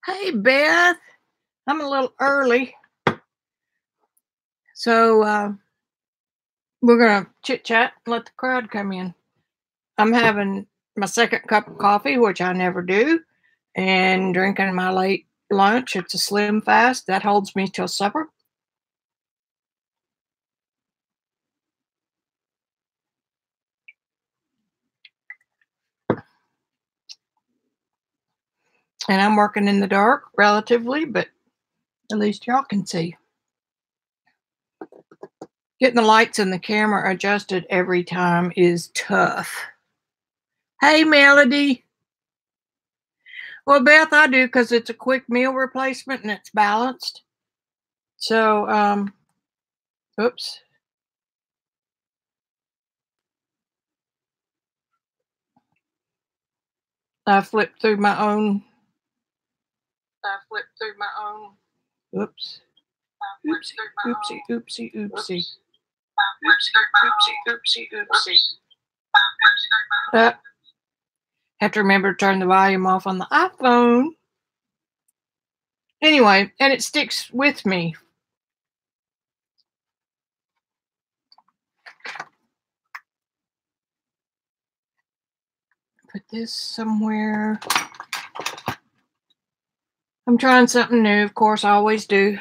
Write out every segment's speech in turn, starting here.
Hey, Beth. I'm a little early, so we're going to chit chat and let the crowd come in. I'm having my second cup of coffee, which I never do, and drinking my late lunch. It's a slim fast that holds me till supper. And I'm working in the dark relatively, but at least y'all can see. Getting the lights and the camera adjusted every time is tough. Hey, Melody. Well, Beth, I do because it's a quick meal replacement and it's balanced. So, oops. I flipped through my own. Oops. Oopsie, oopsie, oopsie, oopsie. Oopsie, oopsie. Have to remember to turn the volume off on the iPhone. Anyway, and it sticks with me. Put this somewhere. I'm trying something new, of course, I always do.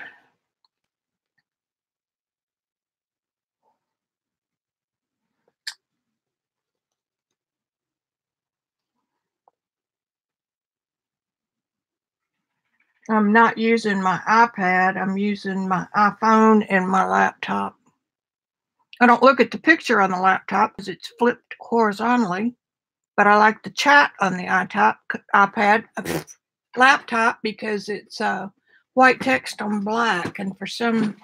I'm not using my iPad. I'm using my iPhone and my laptop. I don't look at the picture on the laptop because it's flipped horizontally, but I like to chat on the iPad, laptop because it's white text on black, and for some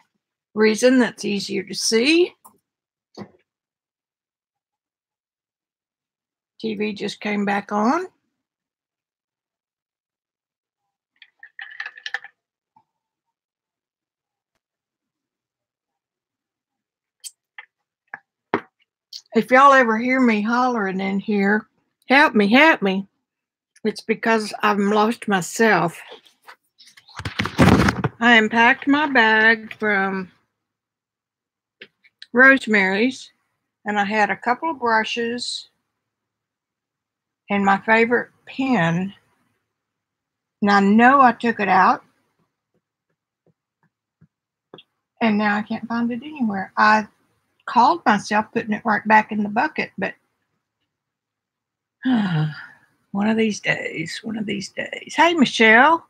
reason that's easier to see. TV just came back on. If y'all ever hear me hollering in here, help me, help me. It's because I've lost myself. I unpacked my bag from Rosemary's, and I had a couple of brushes and my favorite pen. And I know I took it out, and now I can't find it anywhere. I called myself putting it right back in the bucket, but one of these days. Hey, Michelle.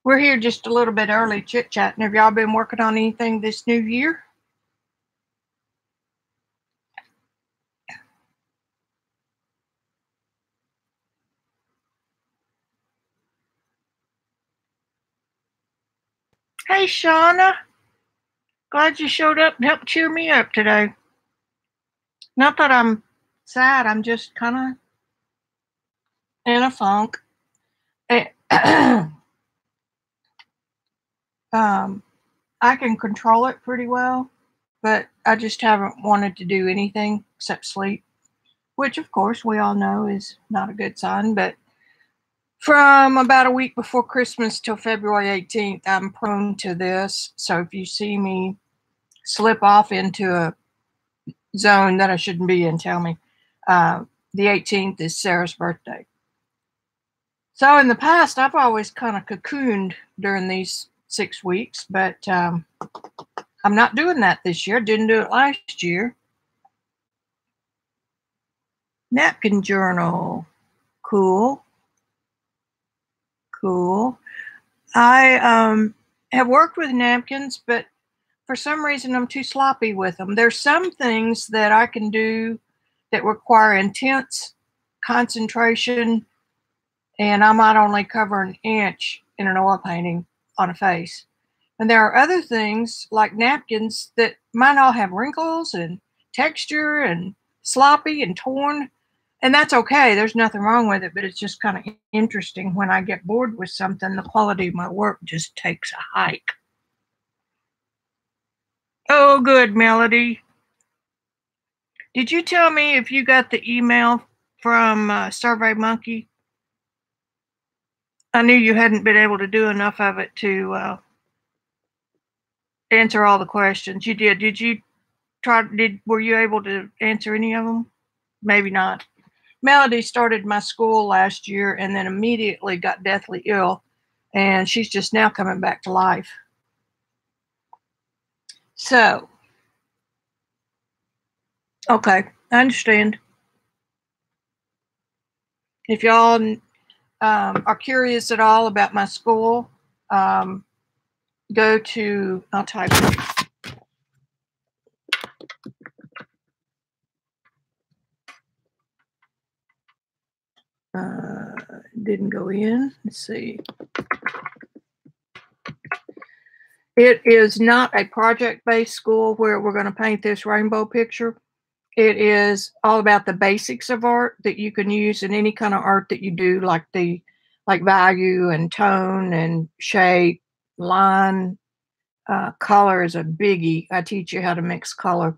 We're here just a little bit early chit-chatting. Have y'all been working on anything this new year? Hey, Shauna. Glad you showed up and helped cheer me up today. Not that I'm sad, I'm just kind of in a funk. I can control it pretty well, but I just haven't wanted to do anything except sleep, which of course we all know is not a good sign. But from about a week before Christmas till February 18th, I'm prone to this. So if you see me slip off into a zone that I shouldn't be in, tell me. The 18th is Sarah's birthday. So in the past, I've always kind of cocooned during these 6 weeks, but I'm not doing that this year. Didn't do it last year. Napkin journal. Cool. I have worked with napkins, but for some reason I'm too sloppy with them. There's some things that I can do that require intense concentration, and I might only cover an inch in an oil painting on a face. And there are other things like napkins that might all have wrinkles and texture and sloppy and torn. And that's okay. There's nothing wrong with it, but it's just kind of interesting when I get bored with something, the quality of my work just takes a hike. Oh, good, Melody. Did you tell me if you got the email from SurveyMonkey? I knew you hadn't been able to do enough of it to answer all the questions. You did. Did you try? Were you able to answer any of them? Maybe not. Melody started my school last year and then immediately got deathly ill, and she's just now coming back to life. So, okay, I understand. If y'all are curious at all about my school, go to, I'll type it. Didn't go in. Let's see. It is not a project-based school where we're going to paint this rainbow picture. It is all about the basics of art that you can use in any kind of art that you do, like value and tone and shape, line, color is a biggie. I teach you how to mix color.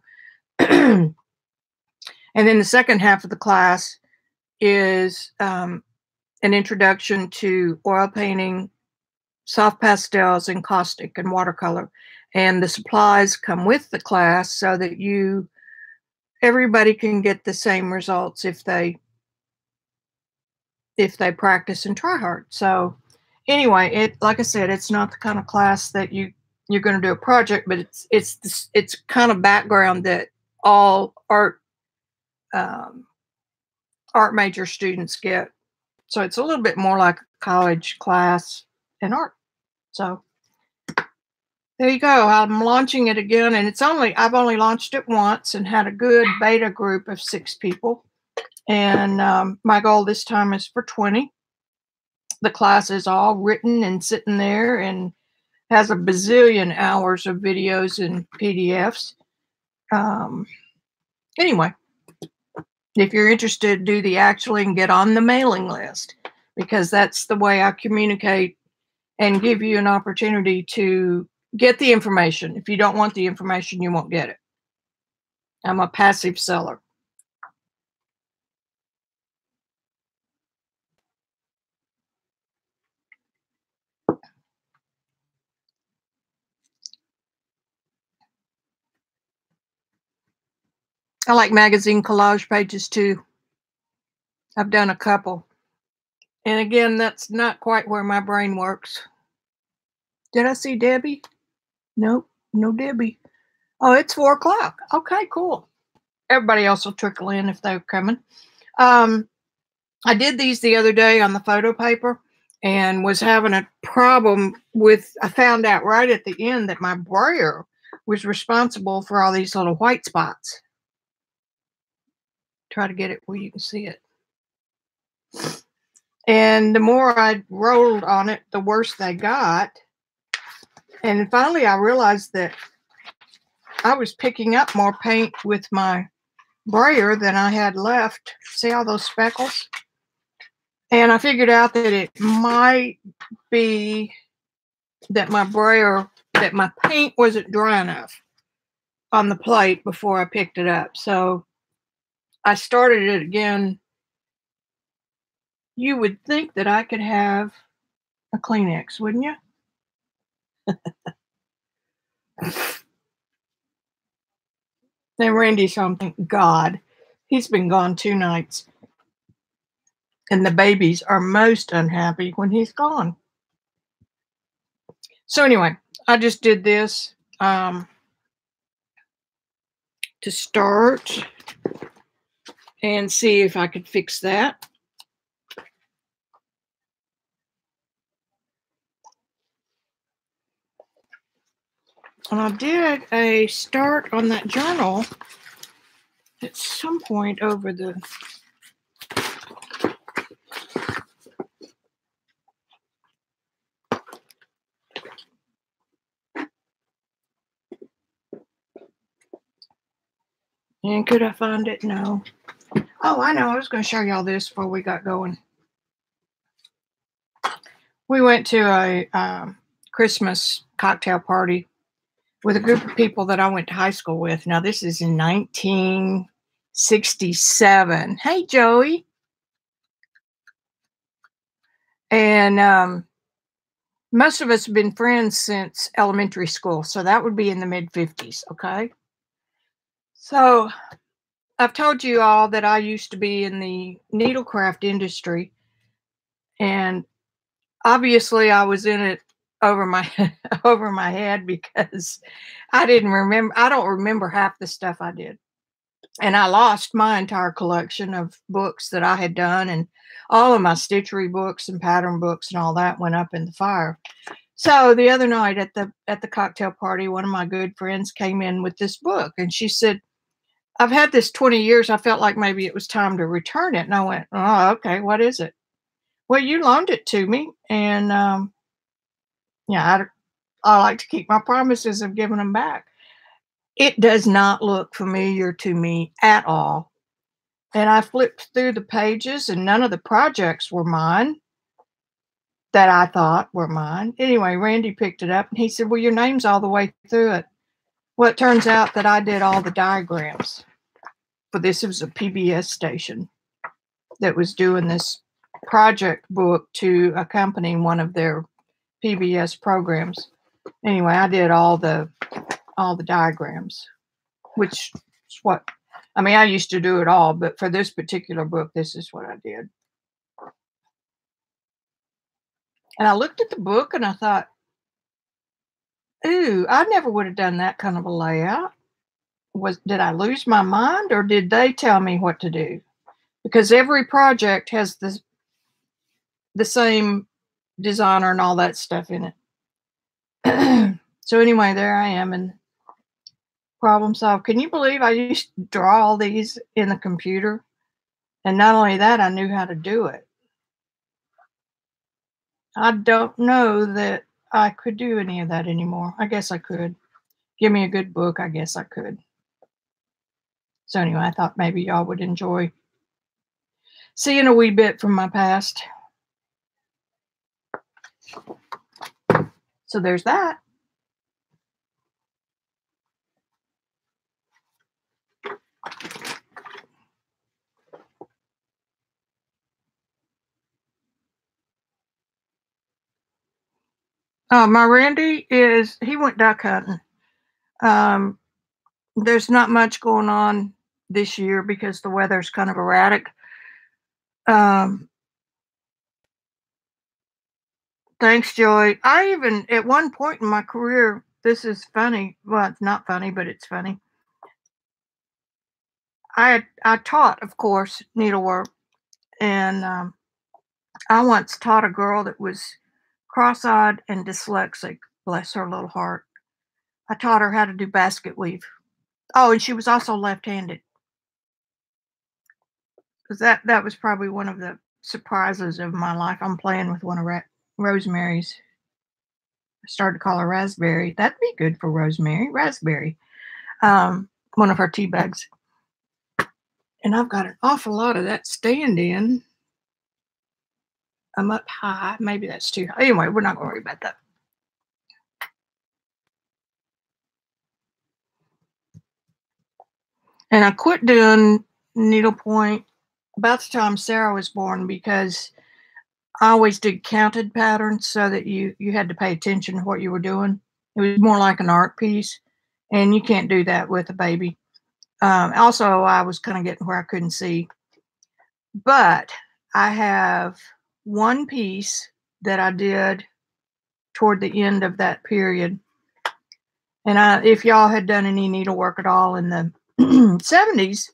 And then the second half of the class is an introduction to oil painting, soft pastels, and caustic and watercolor. And the supplies come with the class so that everybody can get the same results if they practice and try hard. So anyway, like I said, it's not the kind of class that you're going to do a project, but it's kind of background that all art major students get. So it's a little bit more like a college class in art. So there you go. I'm launching it again, and I've only launched it once and had a good beta group of 6 people. And my goal this time is for 20. The class is all written and sitting there and has a bazillion hours of videos and PDFs. Anyway, if you're interested, do the Axully and get on the mailing list, because that's the way I communicate and give you an opportunity to get the information. If you don't want the information, you won't get it. I'm a passive seller. I like magazine collage pages too. I've done a couple. And again, that's not quite where my brain works. Did I see Debbie? Nope, no Debbie. Oh, it's 4 o'clock. Okay, cool. Everybody else will trickle in if they're coming. I did these the other day on the photo paper and was having a problem I found out right at the end that my brayer was responsible for all these little white spots. Try to get it where you can see it. And the more I rolled on it, the worse they got. And finally, I realized that I was picking up more paint with my brayer than I had left. See all those speckles? And I figured out that it might be that my paint wasn't dry enough on the plate before I picked it up. So I started it again. You would think that I could have a Kleenex, wouldn't you? Then Randy's home, thank God. He's been gone 2 nights. And the babies are most unhappy when he's gone. So anyway, I just did this to start and see if I could fix that. And I did a start on that journal at some point over the and could I find it? No. Oh, I know. I was going to show y'all this before we got going. We went to a Christmas cocktail party with a group of people that I went to high school with. Now, this is in 1967. Hey, Joey. And most of us have been friends since elementary school. So that would be in the mid 50s. Okay. So I've told you all that I used to be in the needlecraft industry. And obviously I was in it over my over my head because I don't remember half the stuff I did. And I lost my entire collection of books that I had done, and all of my stitchery books and pattern books and all that went up in the fire. So the other night at the cocktail party, one of my good friends came in with this book, and she said, "I've had this 20 years. I felt like maybe it was time to return it." And I went, "Oh, okay. What is it?" "Well, you loaned it to me, and yeah, I like to keep my promises of giving them back." It does not look familiar to me at all. And I flipped through the pages, and none of the projects were mine that I thought were mine. Anyway, Randy picked it up and he said, "Well, your name's all the way through it." Well, it turns out that I did all the diagrams for this. It was a PBS station that was doing this project book to accompany one of their PBS programs. Anyway, I did all the diagrams, which is what I mean. I used to do it all, but for this particular book, this is what I did. And I looked at the book and I thought, "Ooh, I never would have done that kind of a layout. Did I lose my mind or did they tell me what to do?" Because every project has the same designer and all that stuff in it. So anyway, there I am and problem solved. Can you believe I used to draw all these in the computer? And not only that, I knew how to do it. I don't know that I could do any of that anymore. I guess I could. Give me a good book, I guess I could. So anyway, I thought maybe y'all would enjoy seeing a wee bit from my past. So there's that. My Randy he went duck hunting. Um, there's not much going on this year because the weather's kind of erratic. Um, Thanks, Joy. I even, at one point in my career, this is funny. Well, it's not funny, but it's funny. I taught, of course, needlework, and I once taught a girl that was cross-eyed and dyslexic. Bless her little heart. I taught her how to do basket weave. Oh, and she was also left-handed. Because that was probably one of the surprises of my life. I'm playing with one of Rosemary's. I started to call her Raspberry. That'd be good for Rosemary. Raspberry. One of her tea bags. And I've got an awful lot of that stand in. I'm up high. Maybe that's too high. Anyway, we're not going to worry about that. And I quit doing needlepoint about the time Sarah was born because I always did counted patterns so that you had to pay attention to what you were doing. It was more like an art piece, and you can't do that with a baby. Also, I was kind of getting where I couldn't see, but I have one piece that I did toward the end of that period. And if y'all had done any needlework at all in the 70s,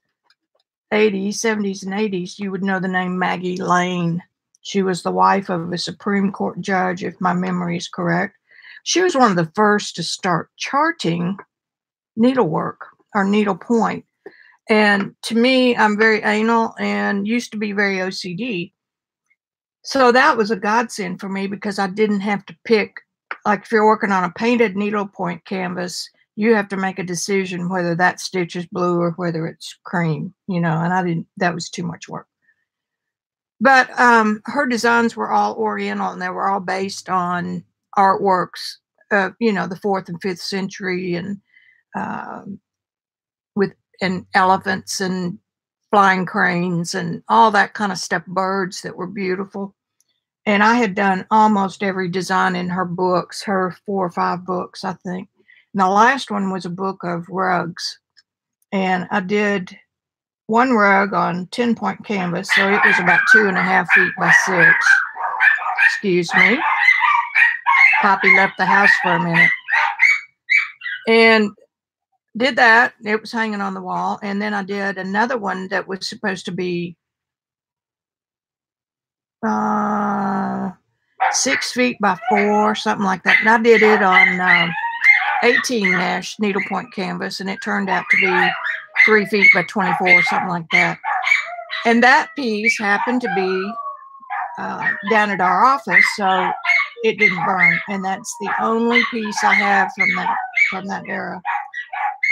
80s, 70s, and 80s, you would know the name Maggie Lane. She was the wife of a Supreme Court judge, if my memory is correct. She was one of the first to start charting needlework or needlepoint. And to me, I'm very anal and used to be very OCD. So that was a godsend for me because I didn't have to pick, like if you're working on a painted needlepoint canvas, you have to make a decision whether that stitch is blue or whether it's cream, and I didn't, that was too much work. But her designs were all Oriental and they were all based on artworks of, the 4th and 5th century and um, with and elephants and flying cranes and all that kind of stuff, birds that were beautiful. And I had done almost every design in her books, her 4 or 5 books, I think. And the last one was a book of rugs. And I did one rug on 10-point canvas, so it was about 2.5 feet by 6. Excuse me. Poppy left the house for a minute. And did that. It was hanging on the wall. And then I did another one that was supposed to be 6 feet by 4, something like that. And I did it on 18 mesh needlepoint canvas, and it turned out to be 3 feet by 24, something like that. And that piece happened to be down at our office, so it didn't burn. And that's the only piece I have from that era.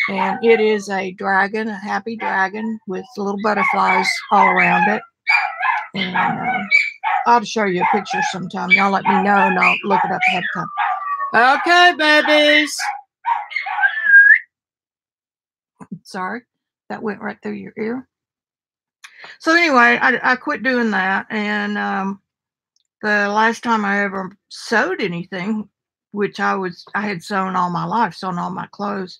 And it is a dragon, a happy dragon with little butterflies all around it. And I'll show you a picture sometime. Y'all let me know, and I'll look it up ahead of time. Okay, babies. Sorry, that went right through your ear. So anyway, I quit doing that, and the last time I ever sewed anything, which I had sewn all my life, sewn all my clothes,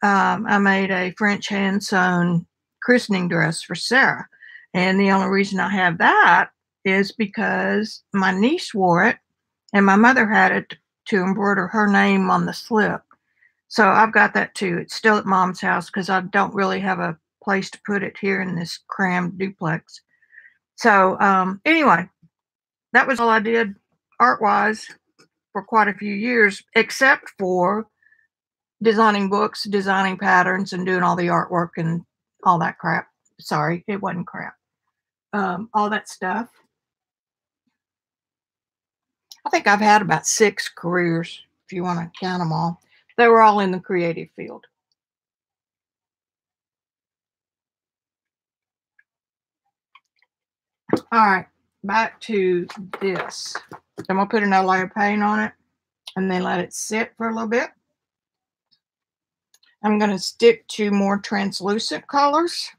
I made a French hand sewn christening dress for Sarah. And the only reason I have that is because my niece wore it, and my mother had it to embroider her name on the slip. So I've got that too. It's still at Mom's house because I don't really have a place to put it here in this crammed duplex. So anyway, that was all I did art-wise for quite a few years, except for designing books, designing patterns, and doing all the artwork and all that crap. Sorry, it wasn't crap. All that stuff. I think I've had about 6 careers, if you want to count them all. They were all in the creative field. All right, back to this. I'm going to put another layer of paint on it and then let it sit for a little bit. I'm going to stick to more translucent colors.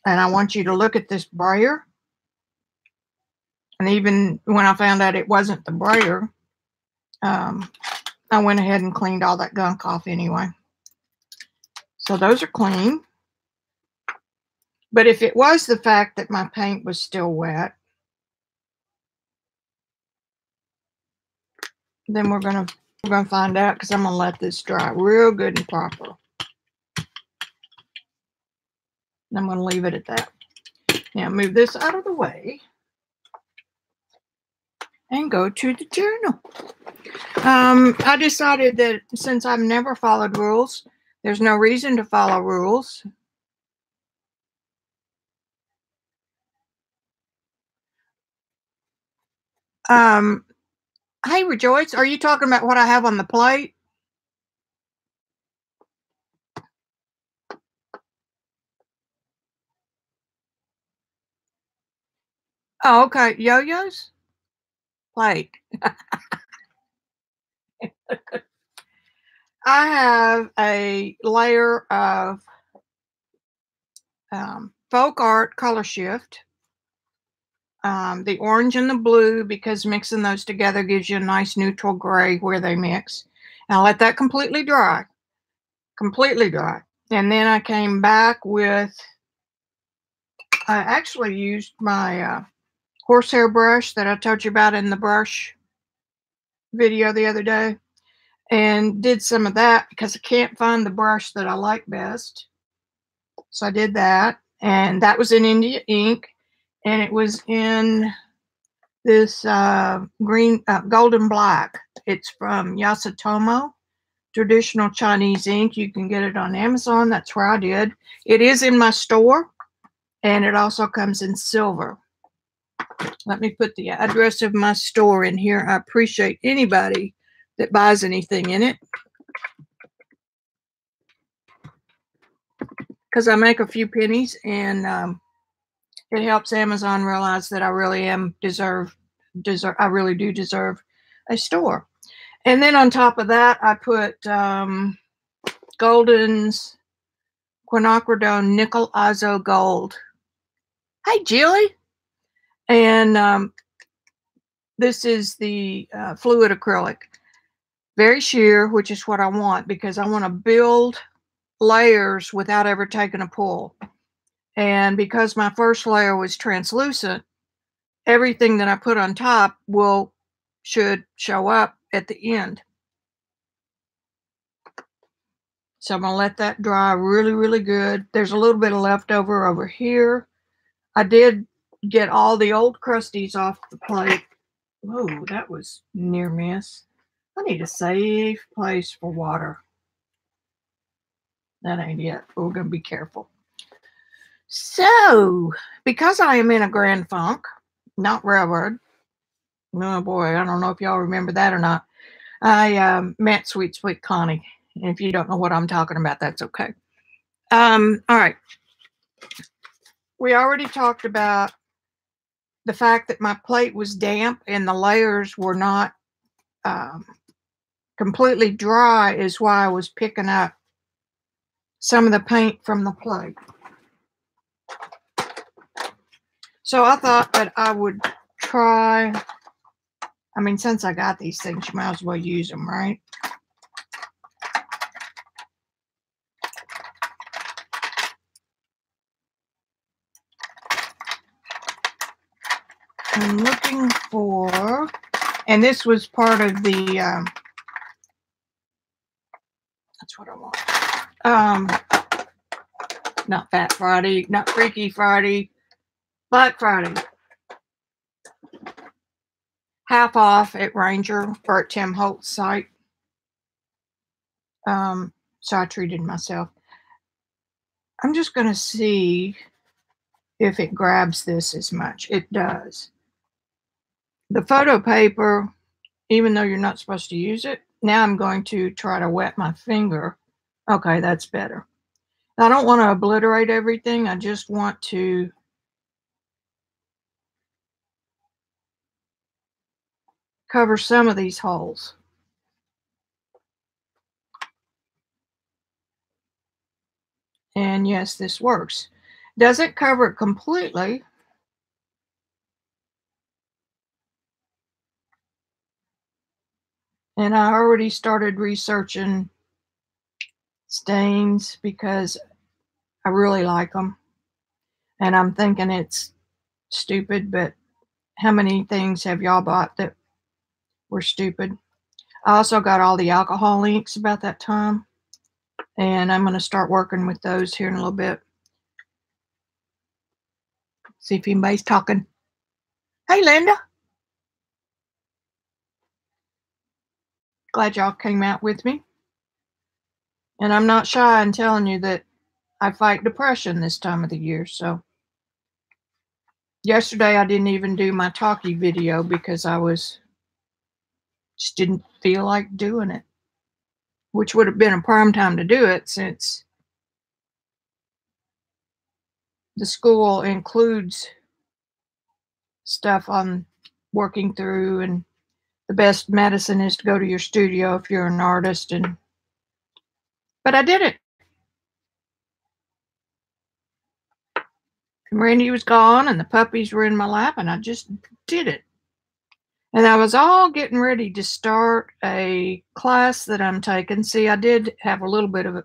And I want you to look at this brayer. And even when I found out it wasn't the brayer, I went ahead and cleaned all that gunk off anyway. So those are clean. But if it was the fact that my paint was still wet, then we're gonna find out, because I'm gonna let this dry real good and proper. And I'm gonna leave it at that. Now move this out of the way and go to the journal. I decided that since I've never followed rules, there's no reason to follow rules. Hey, Rejoice, are you talking about what I have on the plate? Oh, okay. Yo-yos? Plate. I have a layer of folk art color shift. The orange and the blue, because mixing those together gives you a nice neutral gray where they mix. And I'll let that completely dry. Completely dry. And then I came back with, I actually used my horsehair brush that I told you about in the brush video the other day, and did some of that because I can't find the brush that I like best. So I did that, and that was in India ink, and it was in this green, golden black. It's from Yasutomo, traditional Chinese ink. You can get it on Amazon. That's where I did. It is in my store, and it also comes in silver. Let me put the address of my store in here. I appreciate anybody that buys anything in it, because I make a few pennies, and it helps Amazon realize that I really I really do deserve a store. And then on top of that, I put Golden's quinacridone nickel azo gold. Hey, Gelli. And this is the fluid acrylic. Very sheer, which is what I want because I want to build layers without ever taking a pull. And because my first layer was translucent, everything that I put on top should show up at the end. So I'm going to let that dry really, really good. There's a little bit of leftover over here. I did get all the old crusties off the plate. Whoa, that was near miss. I need a safe place for water. That ain't it. We're going to be careful. So, because I am in a Grand Funk, not Railroad. Oh boy, I don't know if y'all remember that or not. I met Sweet Sweet Connie. And if you don't know what I'm talking about, that's okay. All right. We already talked about the fact that my plate was damp and the layers were not completely dry is why I was picking up some of the paint from the plate. So I thought that I would try, I mean, since I got these things, you might as well use them, right? I'm looking for, and this was part of the, that's what I want. Not Fat Friday, not Freaky Friday, Black Friday. Half off at Ranger or at Tim Holt's site. So I treated myself. I'm just going to see if it grabs this as much. It does. The photo paper, even though you're not supposed to use it, now I'm going to try to wet my finger. Okay, that's better. I don't want to obliterate everything. I just want to cover some of these holes. And yes, this works. Doesn't cover it completely. And I already started researching stains because I really like them. And I'm thinking it's stupid, but how many things have y'all bought that were stupid? I also got all the alcohol inks about that time. And I'm going to start working with those here in a little bit. See if anybody's talking. Hey, Linda. Glad y'all came out with me. And I'm not shy in telling you that I fight depression this time of the year. So yesterday I didn't even do my talkie video because I just didn't feel like doing it, which would have been a prime time to do it since the school includes stuff on working through, and the best medicine is to go to your studio if you're an artist. But I did it. And Randy was gone and the puppies were in my lap and I just did it. And I was all getting ready to start a class that I'm taking. See, I did have a little bit of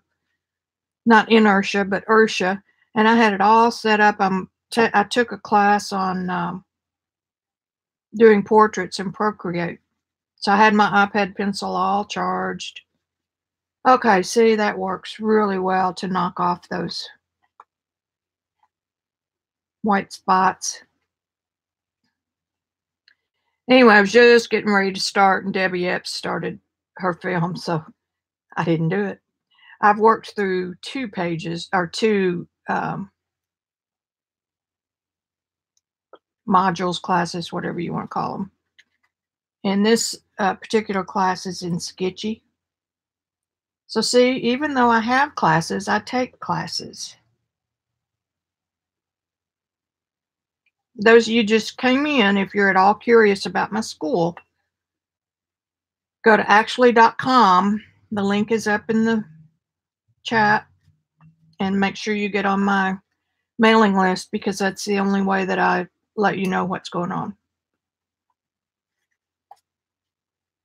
not inertia, but inertia, and I had it all set up. I took a class on doing portraits in Procreate. So I had my iPad pencil all charged. Okay, see, that works really well to knock off those white spots. Anyway, I was just getting ready to start, and Debbie Epps started her film, so I didn't do it. I've worked through 2 pages, or 2 modules, classes, whatever you want to call them. And this particular class is in Sketchy. So see, even though I have classes, I take classes. Those of you just came in, if you're at all curious about my school, go to Axully.com. The link is up in the chat. And make sure you get on my mailing list because that's the only way that I let you know what's going on.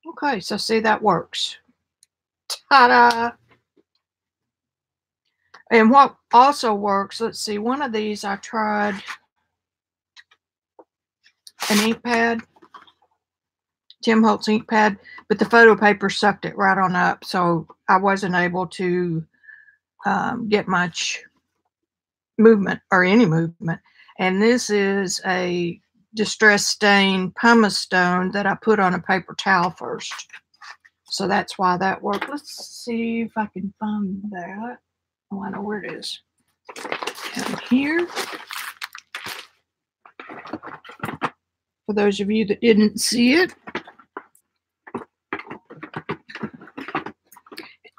Okay, so see, that works. Ta-da! And what also works, let's see, one of these I tried an ink pad, Tim Holtz ink pad, but the photo paper sucked it right on up, so I wasn't able to get much movement or any movement. And this is a distress stain pumice stone that I put on a paper towel first. So that's why that worked. Let's see if I can find that. Oh, I know where it is. Down here. For those of you that didn't see it.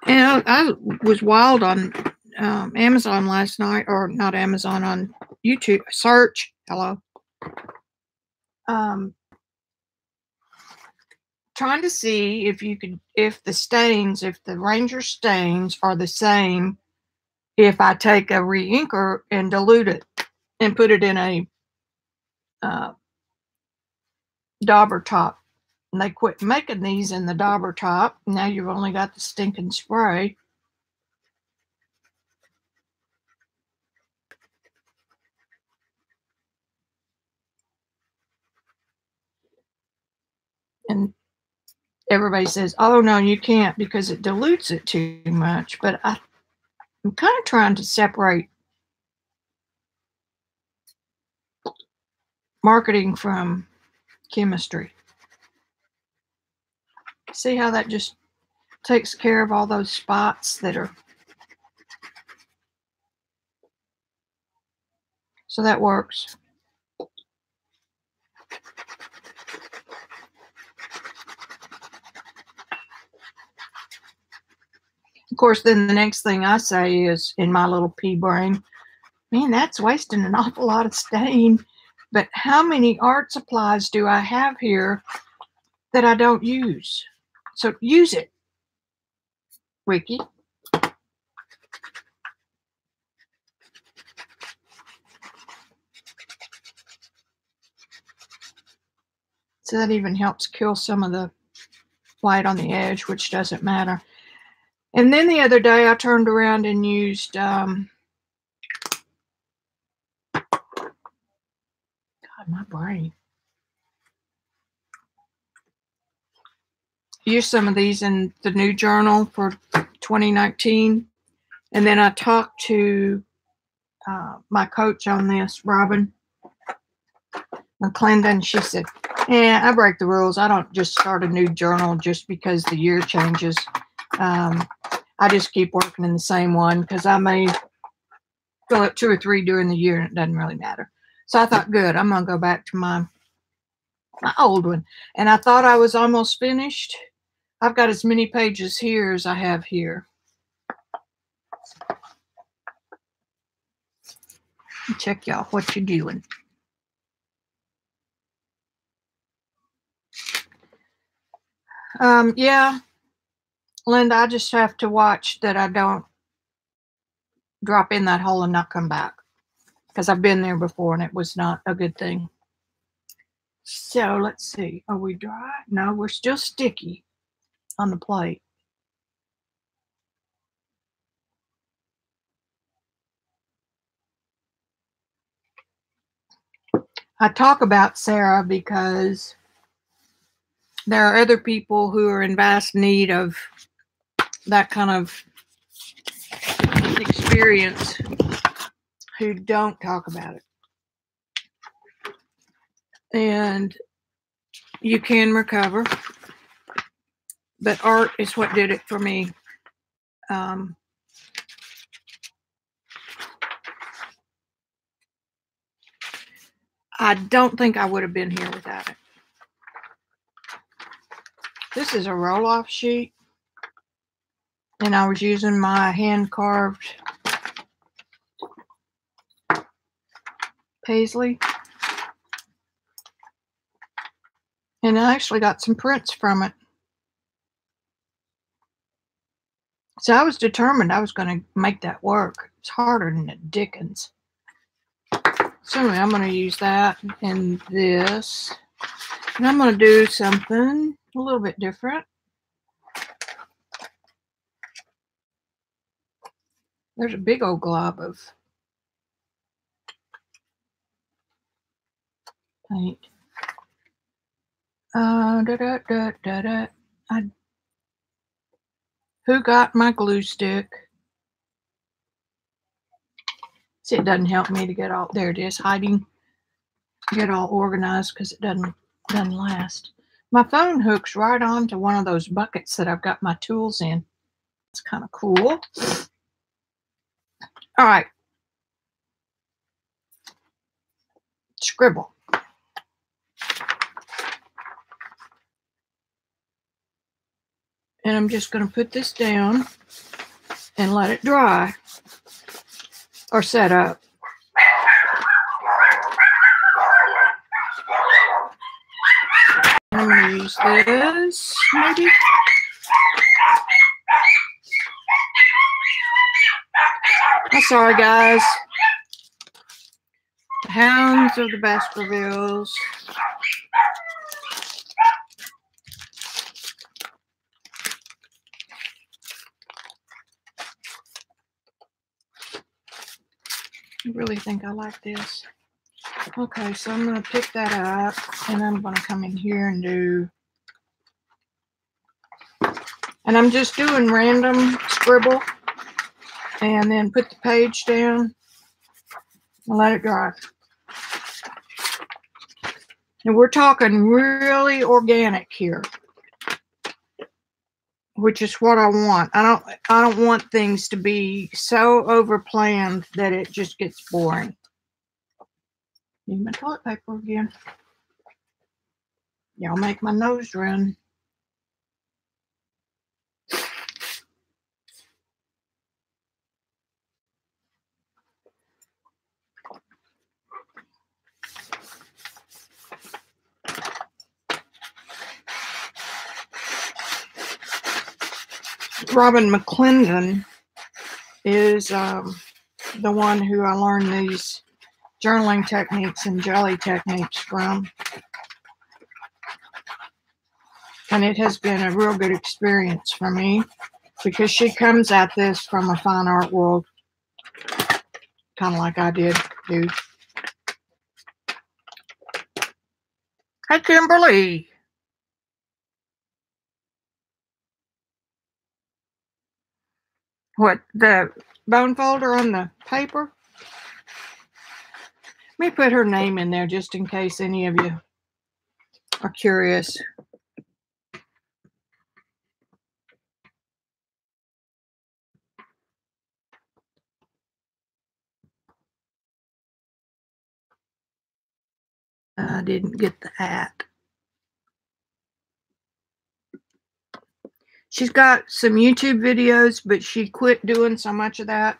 And I was wild on Amazon last night, or not Amazon, on YouTube. Search. Hello. Trying to see if you could, if the Ranger stains are the same if I take a re-inker and dilute it and put it in a dauber top. And they quit making these in the dauber top. Now you've only got the stinking spray. And everybody says, oh, no, you can't because it dilutes it too much. But I'm kind of trying to separate marketing from chemistry. See how that just takes care of all those spots that are. So that works. Of course, then the next thing I say is, in my little pea brain, man, that's wasting an awful lot of stain. But how many art supplies do I have here that I don't use? So use it, Vicki. So that even helps kill some of the white on the edge, which doesn't matter. And then the other day I turned around and used, God, my brain. Used some of these in the new journal for 2019. And then I talked to my coach on this, Robin McClendon. She said, yeah, I break the rules. I don't just start a new journal just because the year changes. I just keep working in the same one because I may fill up 2 or 3 during the year and it doesn't really matter. So I thought, good, I'm going to go back to my old one. And I thought I was almost finished. I've got as many pages here as I have here. Check y'all what you're doing. Yeah, Linda, I just have to watch that I don't drop in that hole and not come back, because I've been there before and it was not a good thing. So let's see. Are we dry? No, we're still sticky on the plate. I talk about Sarah because there are other people who are in vast need of that kind of experience who don't talk about it. And you can recover, but art is what did it for me. I don't think I would have been here without it. This is a roll-off sheet, and I was using my hand-carved paisley. And I actually got some prints from it. So I was determined I was going to make that work. It's harder than the dickens. So anyway, I'm going to use that and this. And I'm going to do something a little bit different. There's a big old glob of paint. Who got my glue stick? See, it doesn't help me to get all, there it is, hiding, get all organized because it doesn't last. My phone hooks right onto one of those buckets that I've got my tools in. It's kind of cool. All right. Scribble. And I'm just going to put this down and let it dry or set up. I'm going to use this, maybe. I'm sorry, guys. The hounds of the Baskervilles. I really think I like this. Okay, so I'm going to pick that up, and I'm going to come in here and do, and I'm just doing random scribble, and then put the page down and let it dry. And we're talking really organic here, which is what I want. I don't want things to be so overplanned that it just gets boring. Need my toilet paper again. Y'all make my nose run. Robin McClendon is the one who I learned these journaling techniques and Gelli techniques from. And it has been a real good experience for me because she comes at this from a fine art world, kind of like I did do. Hi, Kimberly. What, the bone folder on the paper? Let me put her name in there just in case any of you are curious. I didn't get the at. She's got some YouTube videos, but she quit doing so much of that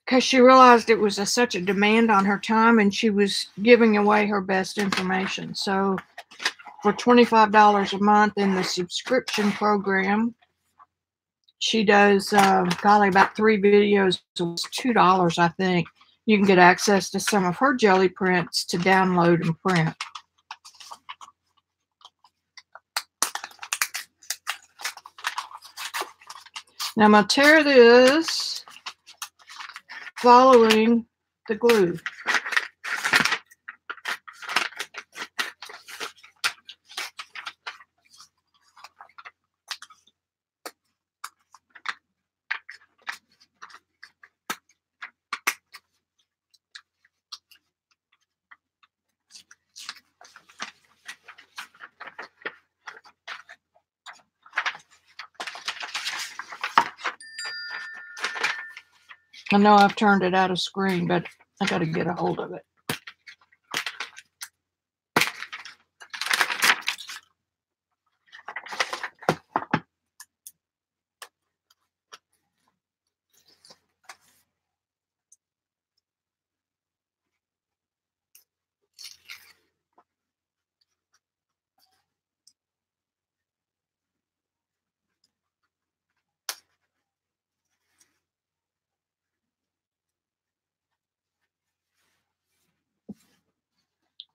because she realized it was such a demand on her time, and she was giving away her best information. So for $25 a month in the subscription program, she does probably about 3 videos. It's $2, I think. You can get access to some of her Gelli prints to download and print. Now I'm going to tear this following the glue. I know I've turned it out of screen, but I got to get a hold of it.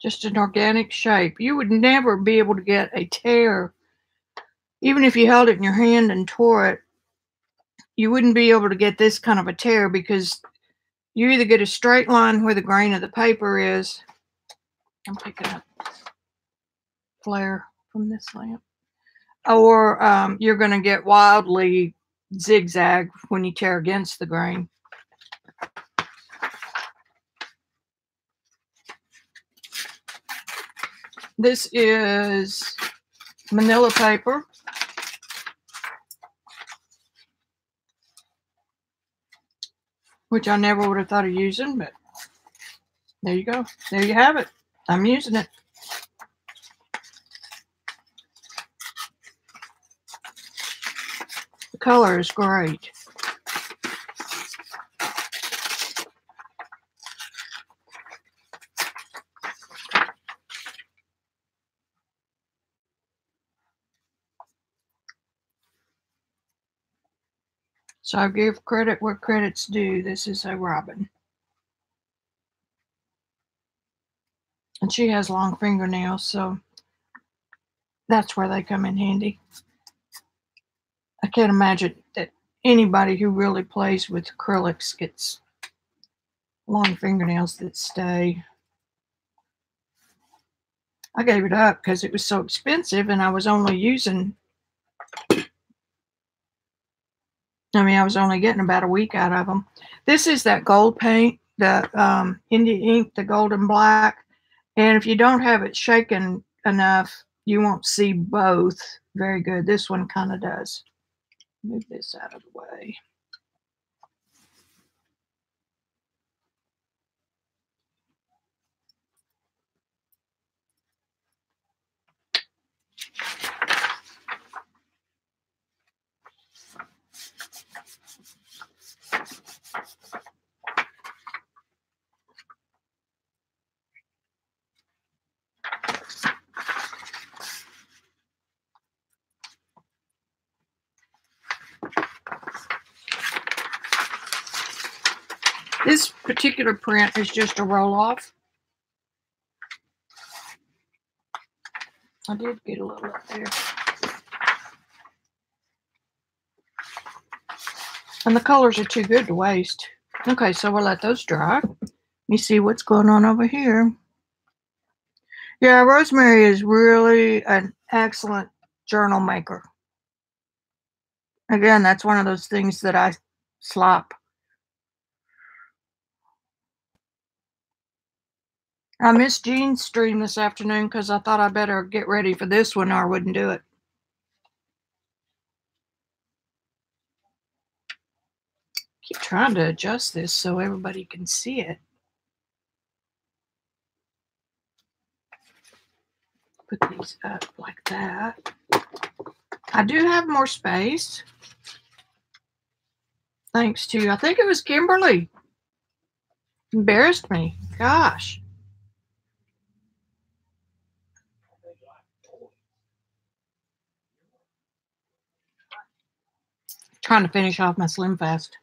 Just an organic shape. You would never be able to get a tear. Even if you held it in your hand and tore it, you wouldn't be able to get this kind of a tear because you either get a straight line where the grain of the paper is. I'm picking up flare from this lamp. Or you're going to get wildly zigzag when you tear against the grain. This is manila paper. Which I never would have thought of using, but there you go. There you have it. I'm using it. The color is great. So I give credit where credit's due. This is a robin. And she has long fingernails, so that's where they come in handy. I can't imagine that anybody who really plays with acrylics gets long fingernails that stay. I gave it up because it was so expensive and I was only using, I was only getting about a week out of them. This is that gold paint, the India ink, the gold and black. And if you don't have it shaken enough, you won't see both very good. This one kind of does. Move this out of the way. This particular print is just a roll-off. I did get a little up there. And the colors are too good to waste. Okay, so we'll let those dry. Let me see what's going on over here. Yeah, rosemary is really an excellent journal maker. Again, that's one of those things that I slop. I missed Jean's stream this afternoon because I thought I better get ready for this one or I wouldn't do it. Keep trying to adjust this so everybody can see it. Put these up like that. I do have more space. Thanks to, I think it was Kimberly. Embarrassed me. Gosh. Trying to finish off my Slim Fast.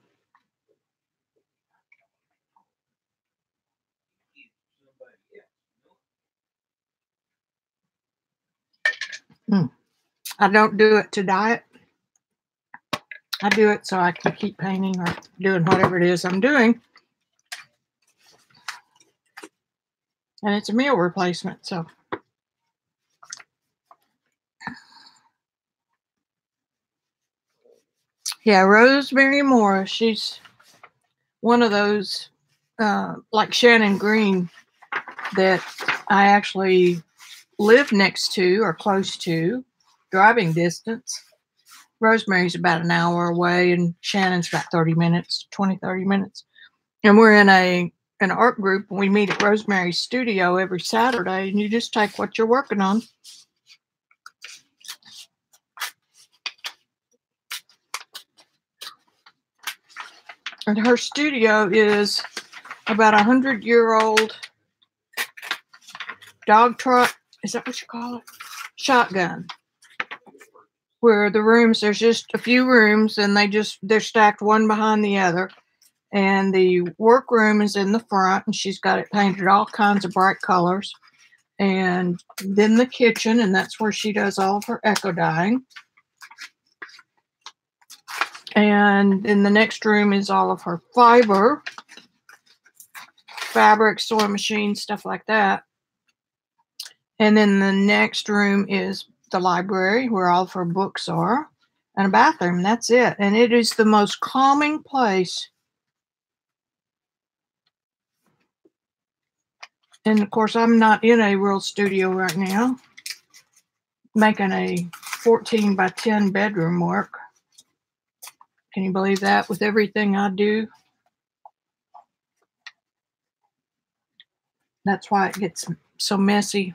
I don't do it to diet. I do it so I can keep painting or doing whatever it is I'm doing. And it's a meal replacement, so. Yeah, Rosemary Morris, she's one of those, like Shannon Green, that I actually live next to or close to, driving distance. Rosemary's about an hour away, and Shannon's about 30 minutes, 20, 30 minutes. And we're in an art group, and we meet at Rosemary's studio every Saturday, and you just take what you're working on. And her studio is about 100-year-old dog trot. Is that what you call it? Shotgun. Where the rooms, there's just a few rooms and they're stacked one behind the other. And the workroom is in the front and she's got it painted all kinds of bright colors. And then the kitchen, and that's where she does all of her echo dyeing. And in the next room is all of her fiber, fabric, sewing machine, stuff like that. And then the next room is the library where all of her books are, and a bathroom. That's it. And it is the most calming place. And of course, I'm not in a real studio right now, making a 14 by 10 bedroom work. Can you believe that with everything I do? That's why it gets so messy.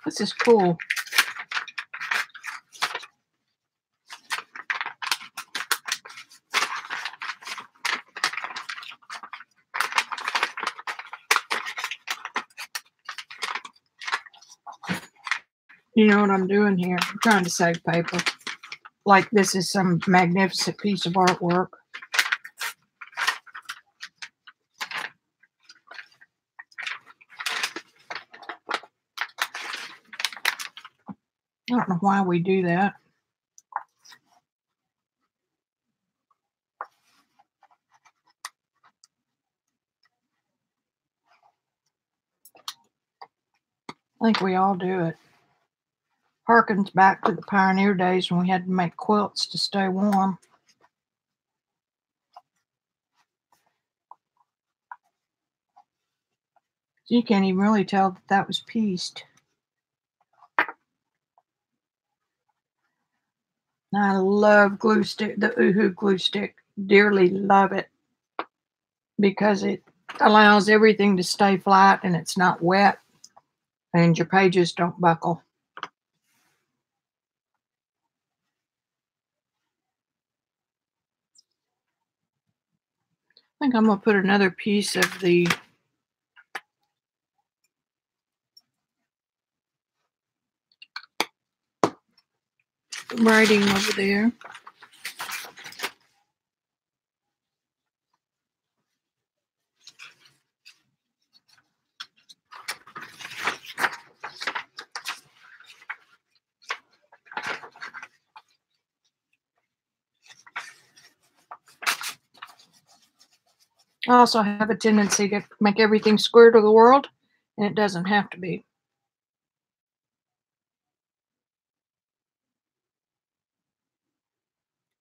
This is cool. You know what I'm doing here? I'm trying to save paper. Like this is some magnificent piece of artwork. I don't know why we do that. I think we all do it. Harkens back to the pioneer days when we had to make quilts to stay warm. You can't even really tell that that was pieced. I love glue stick, the Uhu glue stick. Dearly love it because it allows everything to stay flat and it's not wet and your pages don't buckle. I think I'm going to put another piece of the writing over there. I also have a tendency to make everything square to the world, and it doesn't have to be.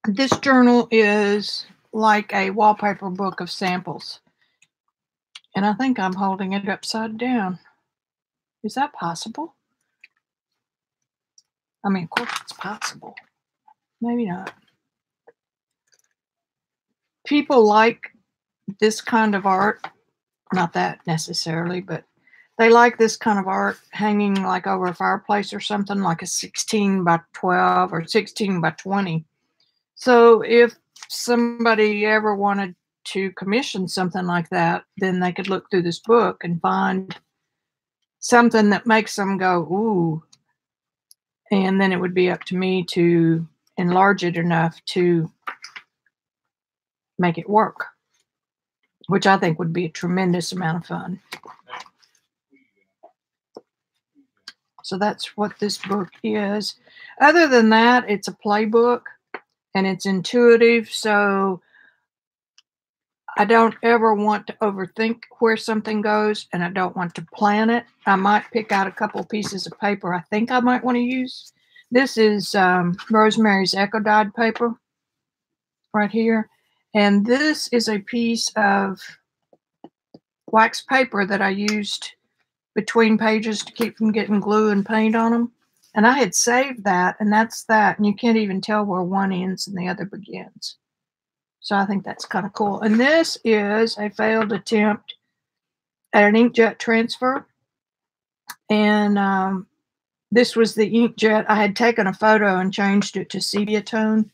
This journal is like a wallpaper book of samples. And I think I'm holding it upside down. Is that possible? I mean, of course it's possible. Maybe not. People like this kind of art. Not that necessarily, but they like this kind of art hanging like over a fireplace or something, like a 16 by 12 or 16 by 20. So if somebody ever wanted to commission something like that, then they could look through this book and find something that makes them go, ooh. And then it would be up to me to enlarge it enough to make it work, which I think would be a tremendous amount of fun. So that's what this book is. Other than that, it's a playbook and it's intuitive. So I don't ever want to overthink where something goes, and I don't want to plan it. I might pick out a couple pieces of paper I think I might want to use. This is Rosemary's Echo Dyed paper right here. And this is a piece of wax paper that I used between pages to keep from getting glue and paint on them. And I had saved that, and that's that. And you can't even tell where one ends and the other begins. So I think that's kind of cool. And this is a failed attempt at an inkjet transfer. And this was the inkjet. I had taken a photo and changed it to sepia tone.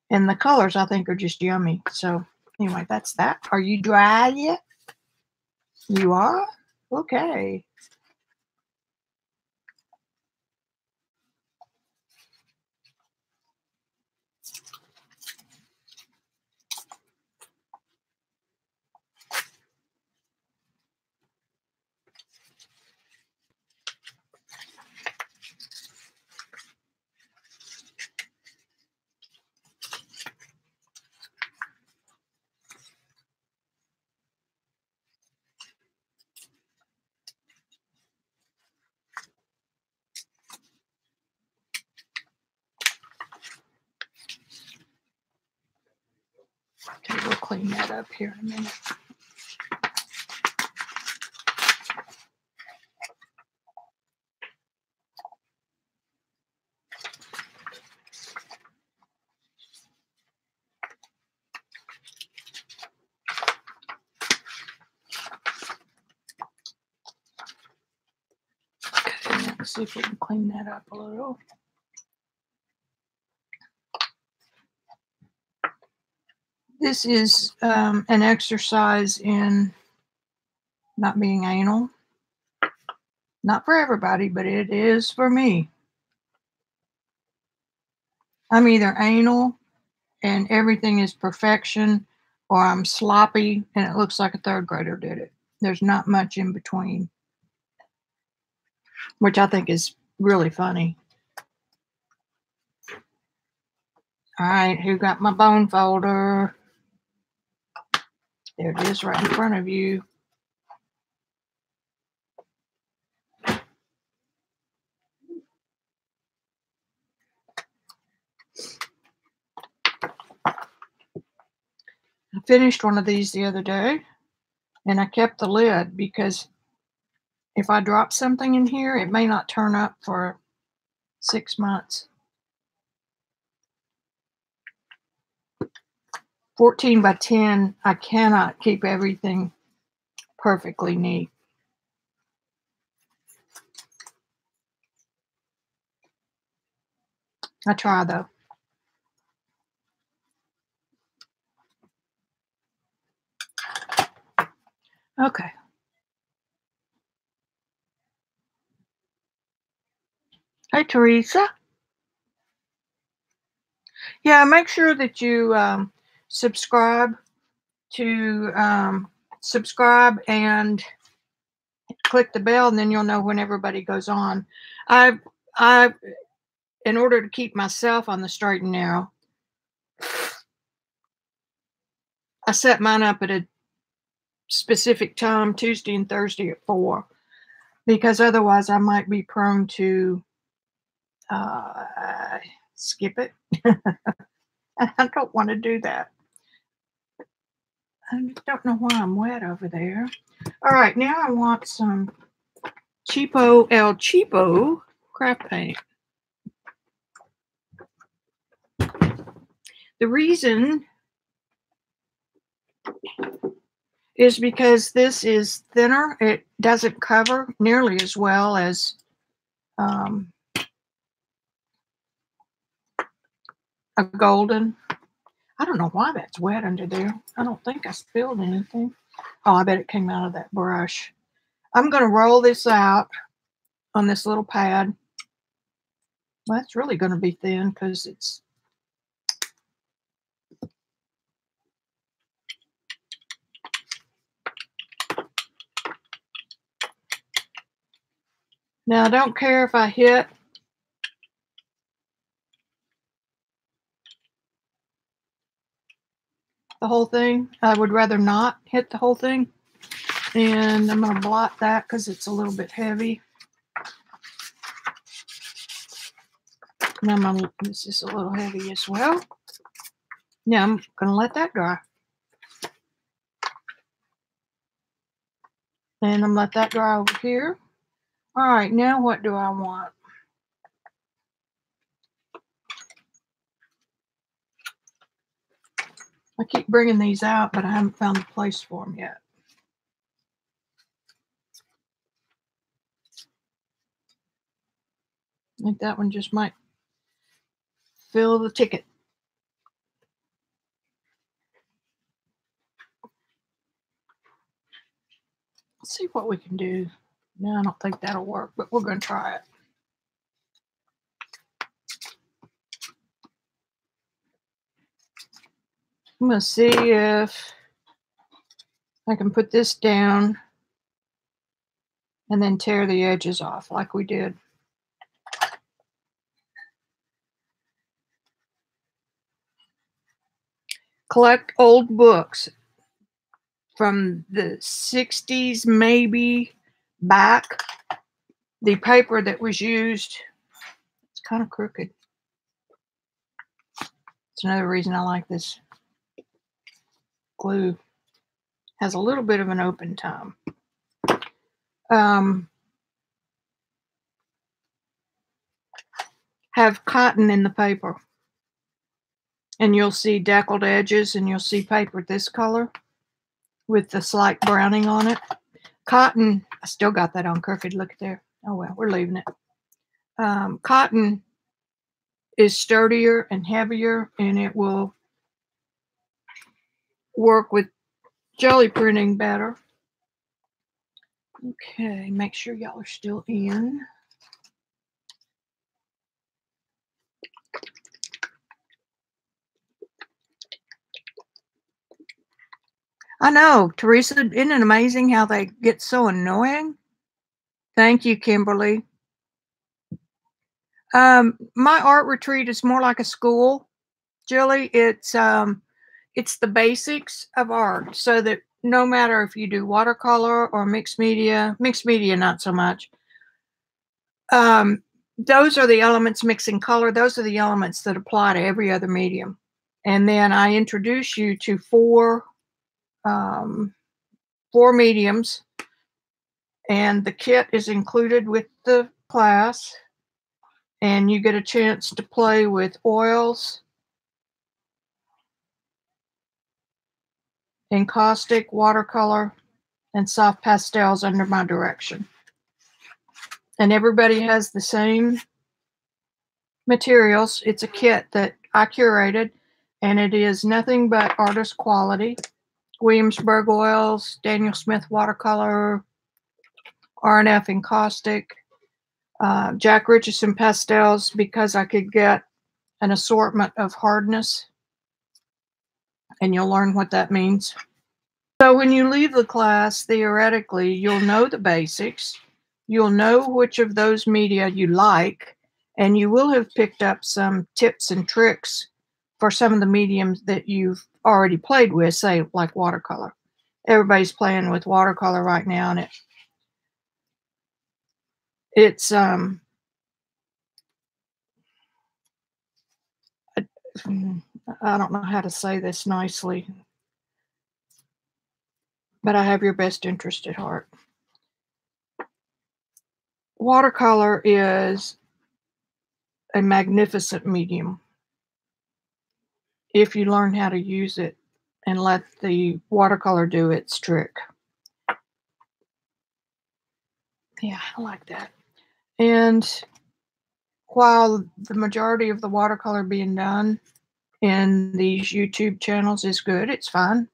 And the colors, I think, are just yummy. So anyway, that's that. Are you dry yet? You are? Okay. Okay, we'll clean that up here in a minute. Okay, let's see if we can clean that up a little. This is an exercise in not being anal. Not for everybody, but it is for me. I'm either anal and everything is perfection, or I'm sloppy and it looks like a third grader did it. There's not much in between, which I think is really funny. All right, who got my bone folder? There it is right in front of you. I finished one of these the other day, and I kept the lid because if I drop something in here, it may not turn up for 6 months. 14 by 10, I cannot keep everything perfectly neat. I try though. Okay. Hey, Teresa. Yeah, make sure that you subscribe subscribe and click the bell, and then you'll know when everybody goes on. I, in order to keep myself on the straight and narrow, I set mine up at a specific time, Tuesday and Thursday at 4, because otherwise I might be prone to skip it. I don't want to do that. I don't know why I'm wet over there. All right, now I want some Cheapo El Cheapo craft paint. The reason is because this is thinner. It doesn't cover nearly as well as a golden. I don't know why that's wet under there. I don't think I spilled anything. Oh, I bet it came out of that brush. I'm going to roll this out on this little pad. Well, it's really going to be thin because it's now I don't care if I hit the whole thing. I would rather not hit the whole thing. And I'm going to blot that because it's a little bit heavy. Now this is a little heavy as well. Now I'm going to let that dry. And I'm going to let that dry over here. All right, now what do I want? I keep bringing these out, but I haven't found a place for them yet. I think that one just might fill the ticket. Let's see what we can do. No, I don't think that'll work, but we're going to try it. I'm going to see if I can put this down and then tear the edges off like we did. Collect old books from the 60s, maybe back. The paper that was used, it's kind of crooked. It's another reason I like this glue. Has a little bit of an open time. Have cotton in the paper. And you'll see deckled edges and you'll see paper this color with the slight browning on it. Cotton, I still got that on crooked. Look at there. Oh, well, we're leaving it. Cotton is sturdier and heavier, and it will work with jelly printing better. Okay, make sure y'all are still in. I know, Teresa, isn't it amazing how they get so annoying? Thank you, Kimberly. My art retreat is more like a school, Gelli. It's the basics of art, so that no matter if you do watercolor or mixed media not so much. Those are the elements mixing color. Those are the elements that apply to every other medium. And then I introduce you to four mediums, and the kit is included with the class, and you get a chance to play with oils, encaustic, watercolor, and soft pastels under my direction. And everybody has the same materials. It's a kit that I curated, and it is nothing but artist quality. Williamsburg oils, Daniel Smith watercolor, R&F encaustic, Jack Richardson pastels, because I could get an assortment of hardness, and you'll learn what that means. So when you leave the class, theoretically, you'll know the basics. You'll know which of those media you like, and you will have picked up some tips and tricks for some of the mediums that you've already played with, say like watercolor. Everybody's playing with watercolor right now, and it's I don't know how to say this nicely, but I have your best interest at heart. Watercolor is a magnificent medium if you learn how to use it and let the watercolor do its trick. Yeah, I like that. And while the majority of the watercolor being done in these YouTube channels is good, it's fine,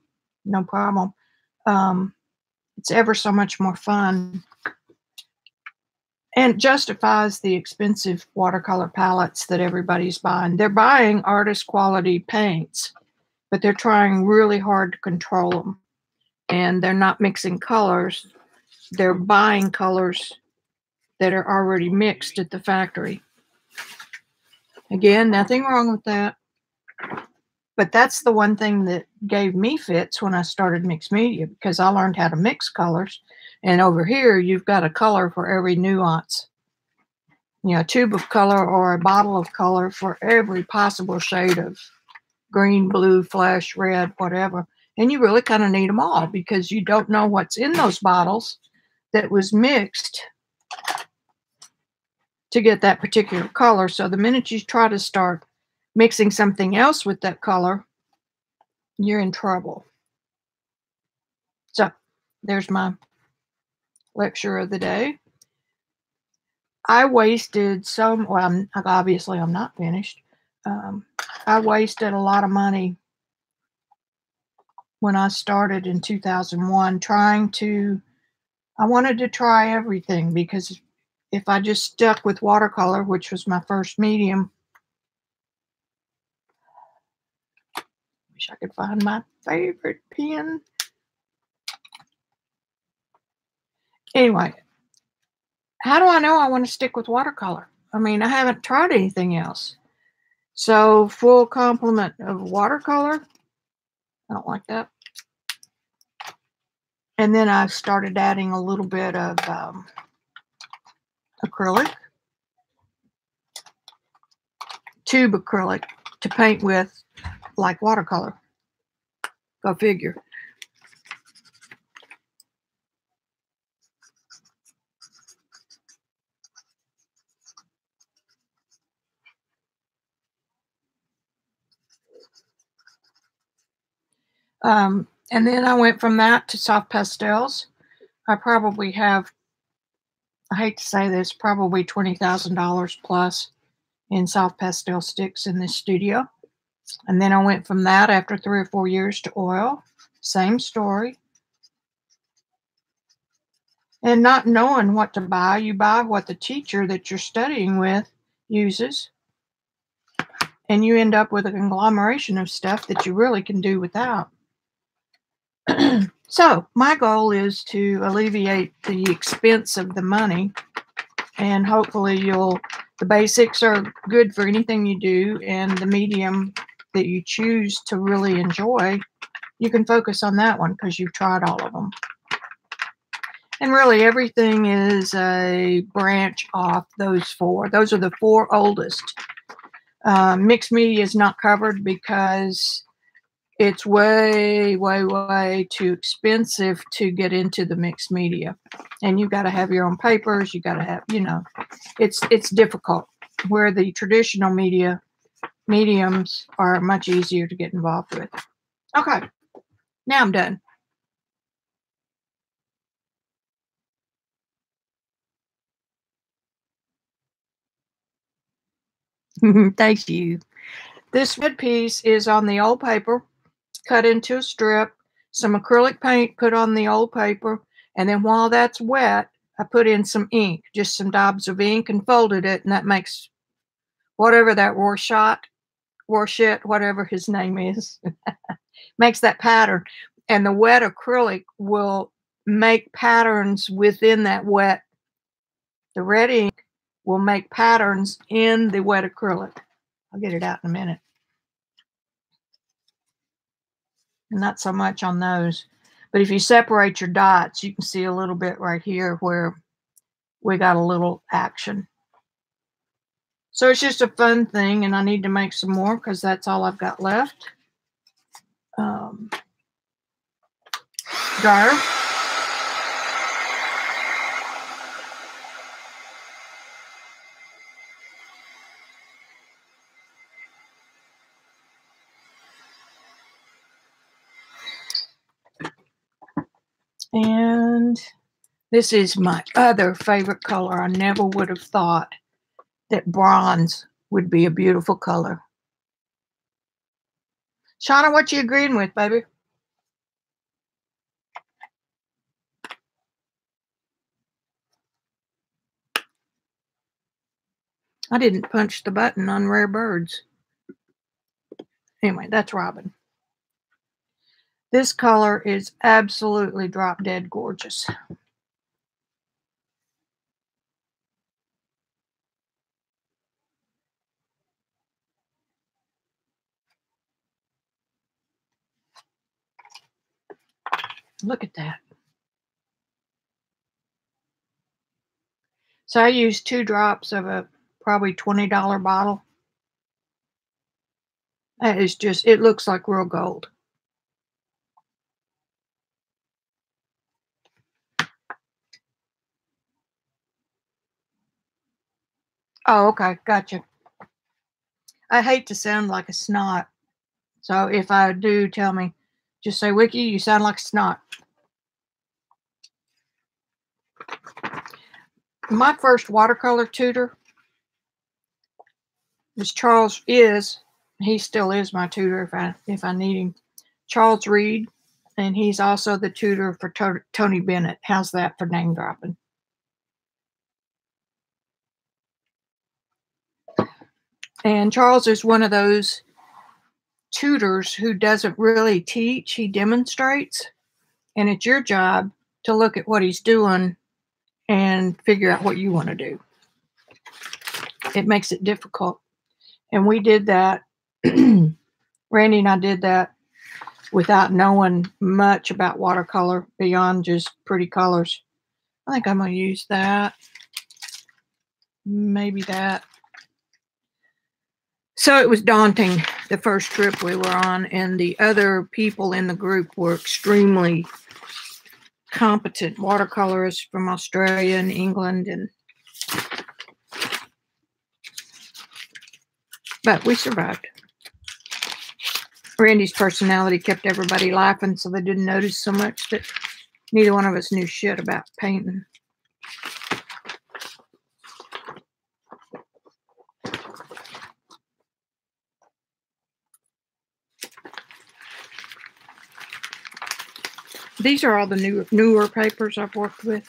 no problem. It's ever so much more fun, and justifies the expensive watercolor palettes that everybody's buying. They're buying artist quality paints, but they're trying really hard to control them. And they're not mixing colors. They're buying colors that are already mixed at the factory. Again, nothing wrong with that. But that's the one thing that gave me fits when I started mixed media, because I learned how to mix colors. And over here, you've got a color for every nuance. You know, a tube of color or a bottle of color for every possible shade of green, blue, flesh, red, whatever. And you really kind of need them all, because you don't know what's in those bottles that was mixed to get that particular color. So the minute you try to start mixing something else with that color, you're in trouble. So there's my lecture of the day. I wasted obviously I'm not finished. I wasted a lot of money when I started in 2001 trying to I wanted to try everything because if I just stuck with watercolor, which was my first medium, wish I could find my favorite pen. Anyway, how do I know I want to stick with watercolor? I mean, I haven't tried anything else. So full complement of watercolor. I don't like that. And then I started adding a little bit of acrylic, tube acrylic to paint with like watercolor. Go figure. And then I went from that to soft pastels. I probably have, I hate to say this, probably $20,000 plus in soft pastel sticks in this studio. And then I went from that after 3 or 4 years to oil. Same story. And not knowing what to buy, you buy what the teacher that you're studying with uses. And you end up with a conglomeration of stuff that you really can do without. So my goal is to alleviate the expense of the money, and hopefully the basics are good for anything you do, and the medium that you choose to really enjoy, you can focus on that one because you've tried all of them. And really everything is a branch off those 4. Those are the 4 oldest. Mixed media is not covered because it's way, way, way too expensive to get into the mixed media. And you've got to have your own papers. You got to have, it's difficult. Where the traditional mediums are much easier to get involved with. Okay, now I'm done. Thank you. This red piece is on the old paper, cut into a strip, some acrylic paint put on the old paper, and then while that's wet, I put in some ink, just some daubs of ink, and folded it, and that makes whatever that Warshit, whatever his name is, makes that pattern. And the wet acrylic will make patterns within that wet. The red ink will make patterns in the wet acrylic. I'll get it out in a minute. And not so much on those. But if you separate your dots, you can see a little bit right here where we got a little action. So it's just a fun thing, and I need to make some more because that's all I've got left. Dryer. And this is my other favorite color. I never would have thought that bronze would be a beautiful color. Shauna, what you agreeing with, baby? I didn't punch the button on Rare Birds. Anyway, that's Robin. This color is absolutely drop dead gorgeous. Look at that. So I used 2 drops of a probably $20 bottle. That is just, it looks like real gold. Oh, okay, gotcha. I hate to sound like a snot. So if I do, tell me. Just say, Vicki, you sound like a snot. My first watercolor tutor was he still is my tutor if I need him, Charles Reed. And he's also the tutor for Tony Bennett. How's that for name dropping? And Charles is one of those tutors who doesn't really teach, he demonstrates. And it's your job to look at what he's doing and figure out what you want to do. It makes it difficult. And we did that. Randy and I did that without knowing much about watercolor beyond just pretty colors. I think I'm going to use that. Maybe that. So it was daunting the first trip we were on, and the other people in the group were extremely competent watercolorists from Australia and England, but we survived. Randy's personality kept everybody laughing, so they didn't notice so much that neither one of us knew shit about painting. These are all the newer papers I've worked with.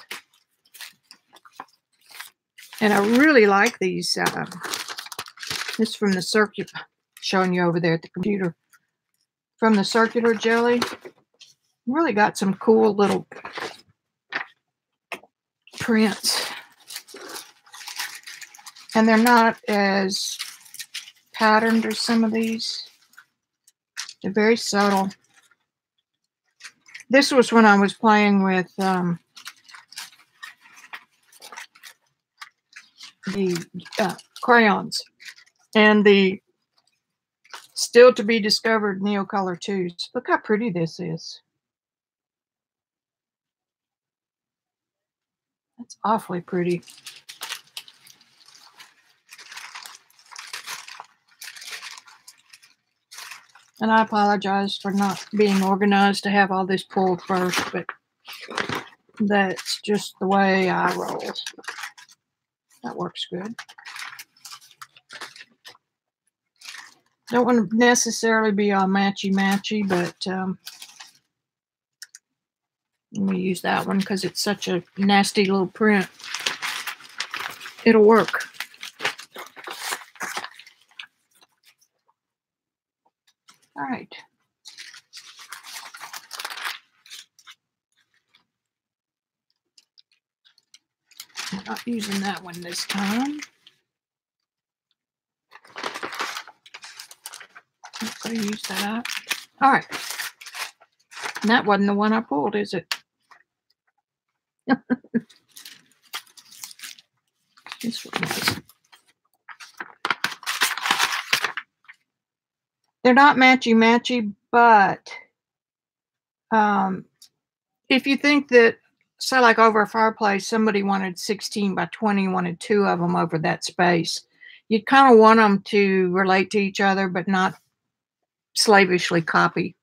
And I really like these. This is from the circular, showing you over there at the computer. From the circular Gelli. Really got some cool little prints. And they're not as patterned as some of these. They're very subtle. This was when I was playing with the crayons and the still to be discovered Neocolor 2s. Look how pretty this is. That's awfully pretty. And I apologize for not being organized to have all this pulled first, but that's just the way I roll. That works good. Don't want to necessarily be all matchy-matchy, but let me use that one because it's such a nasty little print. It'll work. All right. I'm not using that one this time. Not going to use that. All right. And that wasn't the one I pulled, is it? This one was. They're not matchy-matchy, but if you think that, say like over a fireplace, somebody wanted 16 by 20, wanted 2 of them over that space, you'd kind of want them to relate to each other, but not slavishly copy.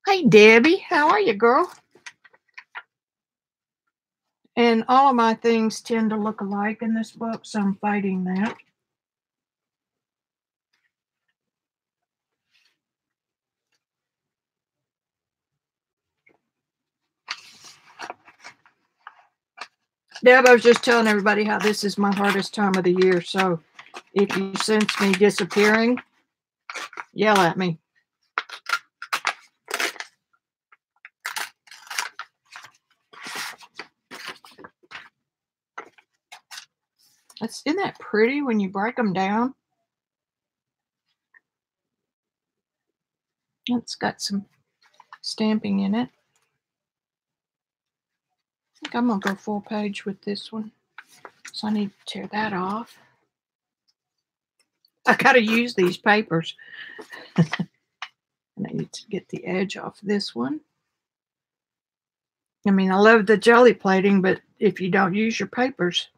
Hey, Debbie, how are you, girl? And all of my things tend to look alike in this book, so I'm fighting that. Deb, I was just telling everybody how this is my hardest time of the year, so if you sense me disappearing, yell at me. Isn't that pretty when you break them down? It's got some stamping in it. I think I'm going to go full page with this one. So I need to tear that off. I got to use these papers. And I need to get the edge off this one. I mean, I love the jelly plating, but if you don't use your papers.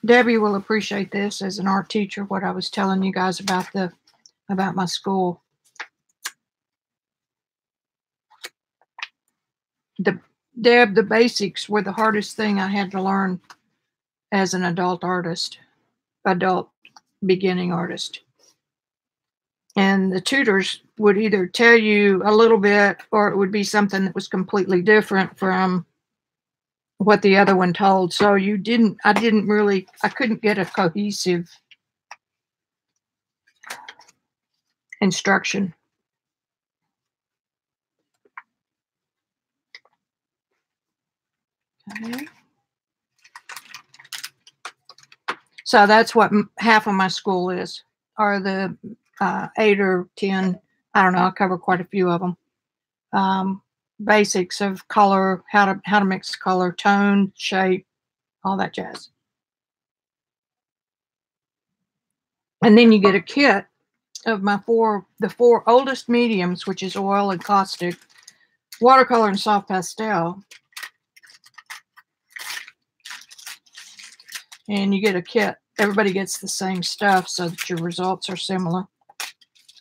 Debbie will appreciate this as an art teacher, what I was telling you guys about my school. The basics were the hardest thing I had to learn as an adult beginning artist. And the tutors would either tell you a little bit, or it would be something that was completely different from what the other one told. So I couldn't get a cohesive instruction. Okay. So that's what half of my school is, are the 8 or 10. I don't know. I cover quite a few of them. Basics of color, how to mix color, tone, shape, all that jazz. And then you get a kit of the four oldest mediums, which is oil and caustic, watercolor, and soft pastel. And you get a kit. Everybody gets the same stuff so that your results are similar,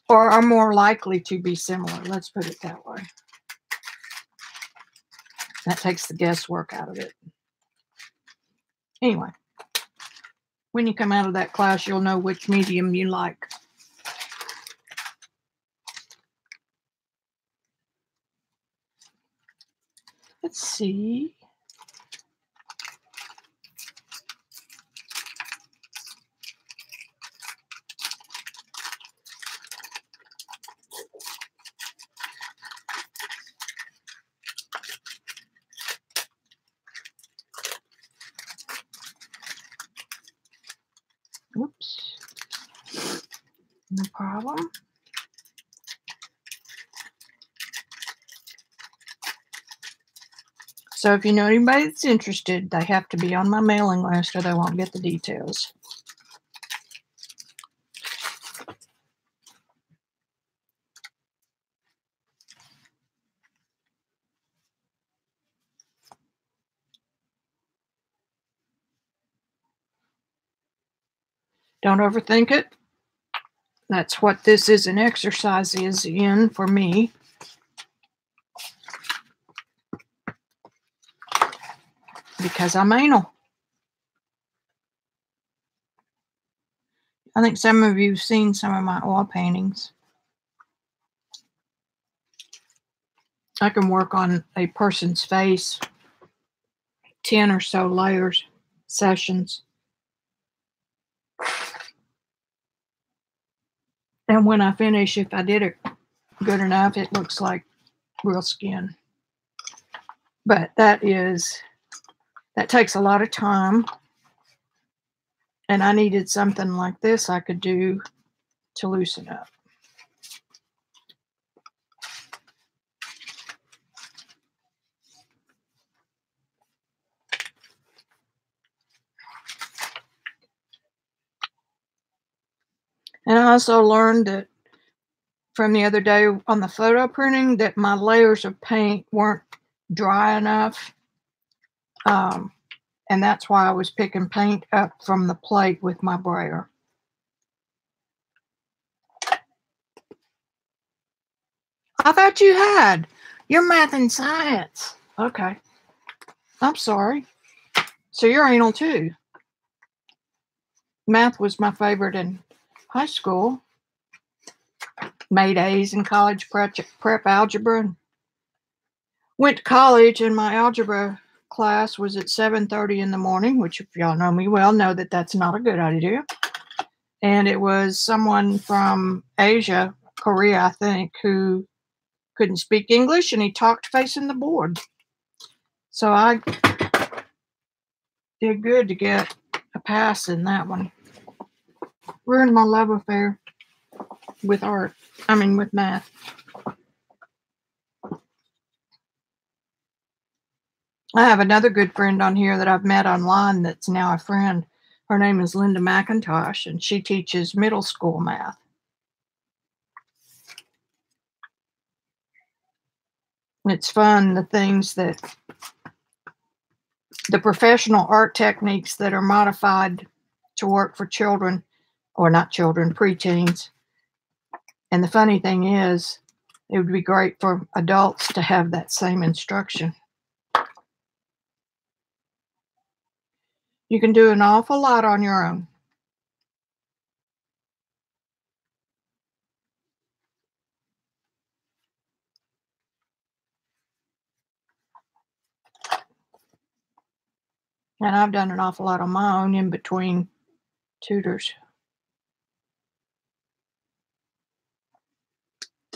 or are more likely to be similar. Let's put it that way. That takes the guesswork out of it. Anyway, when you come out of that class, you'll know which medium you like. Let's see. Oops. No problem. So if you know anybody that's interested, they have to be on my mailing list or they won't get the details. Don't overthink it. That's what this is an exercise is in for me. Because I'm anal. I think some of you have seen some of my oil paintings. I can work on a person's face, 10 or so layers, sessions. And when I finish, if I did it good enough, it looks like real skin. But that takes a lot of time. And I needed something like this I could do to loosen up. And I also learned that from the other day on the photo printing that my layers of paint weren't dry enough. And that's why I was picking paint up from the plate with my brayer. I thought you had. You're math and science. Okay. I'm sorry. So you're anal too. Math was my favorite in high school. Made A's in college prep algebra. Went to college and my algebra class was at 7:30 in the morning, which if y'all know me well, know that that's not a good idea. And it was someone from Asia, Korea, I think, who couldn't speak English and he talked facing the board. So I did good to get a pass in that one. Ruined my love affair with with math. I have another good friend on here that I've met online that's now a friend. Her name is Linda McIntosh, and she teaches middle school math. It's fun, the professional art techniques that are modified to work for children, or not children, preteens. And the funny thing is, it would be great for adults to have that same instruction. You can do an awful lot on your own. And I've done an awful lot on my own in between tutors.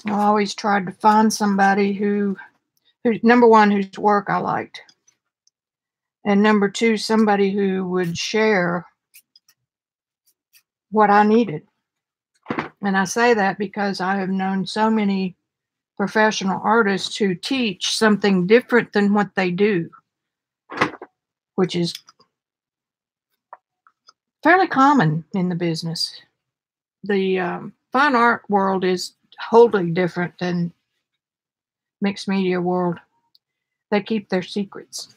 I always tried to find somebody who number one, whose work I liked. And number two, somebody who would share what I needed. And I say that because I have known so many professional artists who teach something different than what they do, which is fairly common in the business. The fine art world is wholly different than mixed media world. They keep their secrets.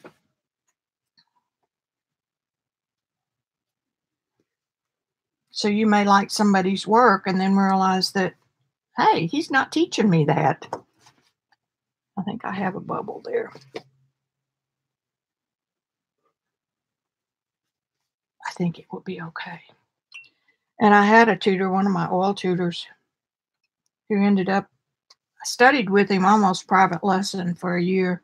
So you may like somebody's work and then realize that, hey, he's not teaching me that. I think I have a bubble there. I think it will be okay. And I had a tutor, one of my oil tutors, who ended up, I studied with him almost private lesson for a year.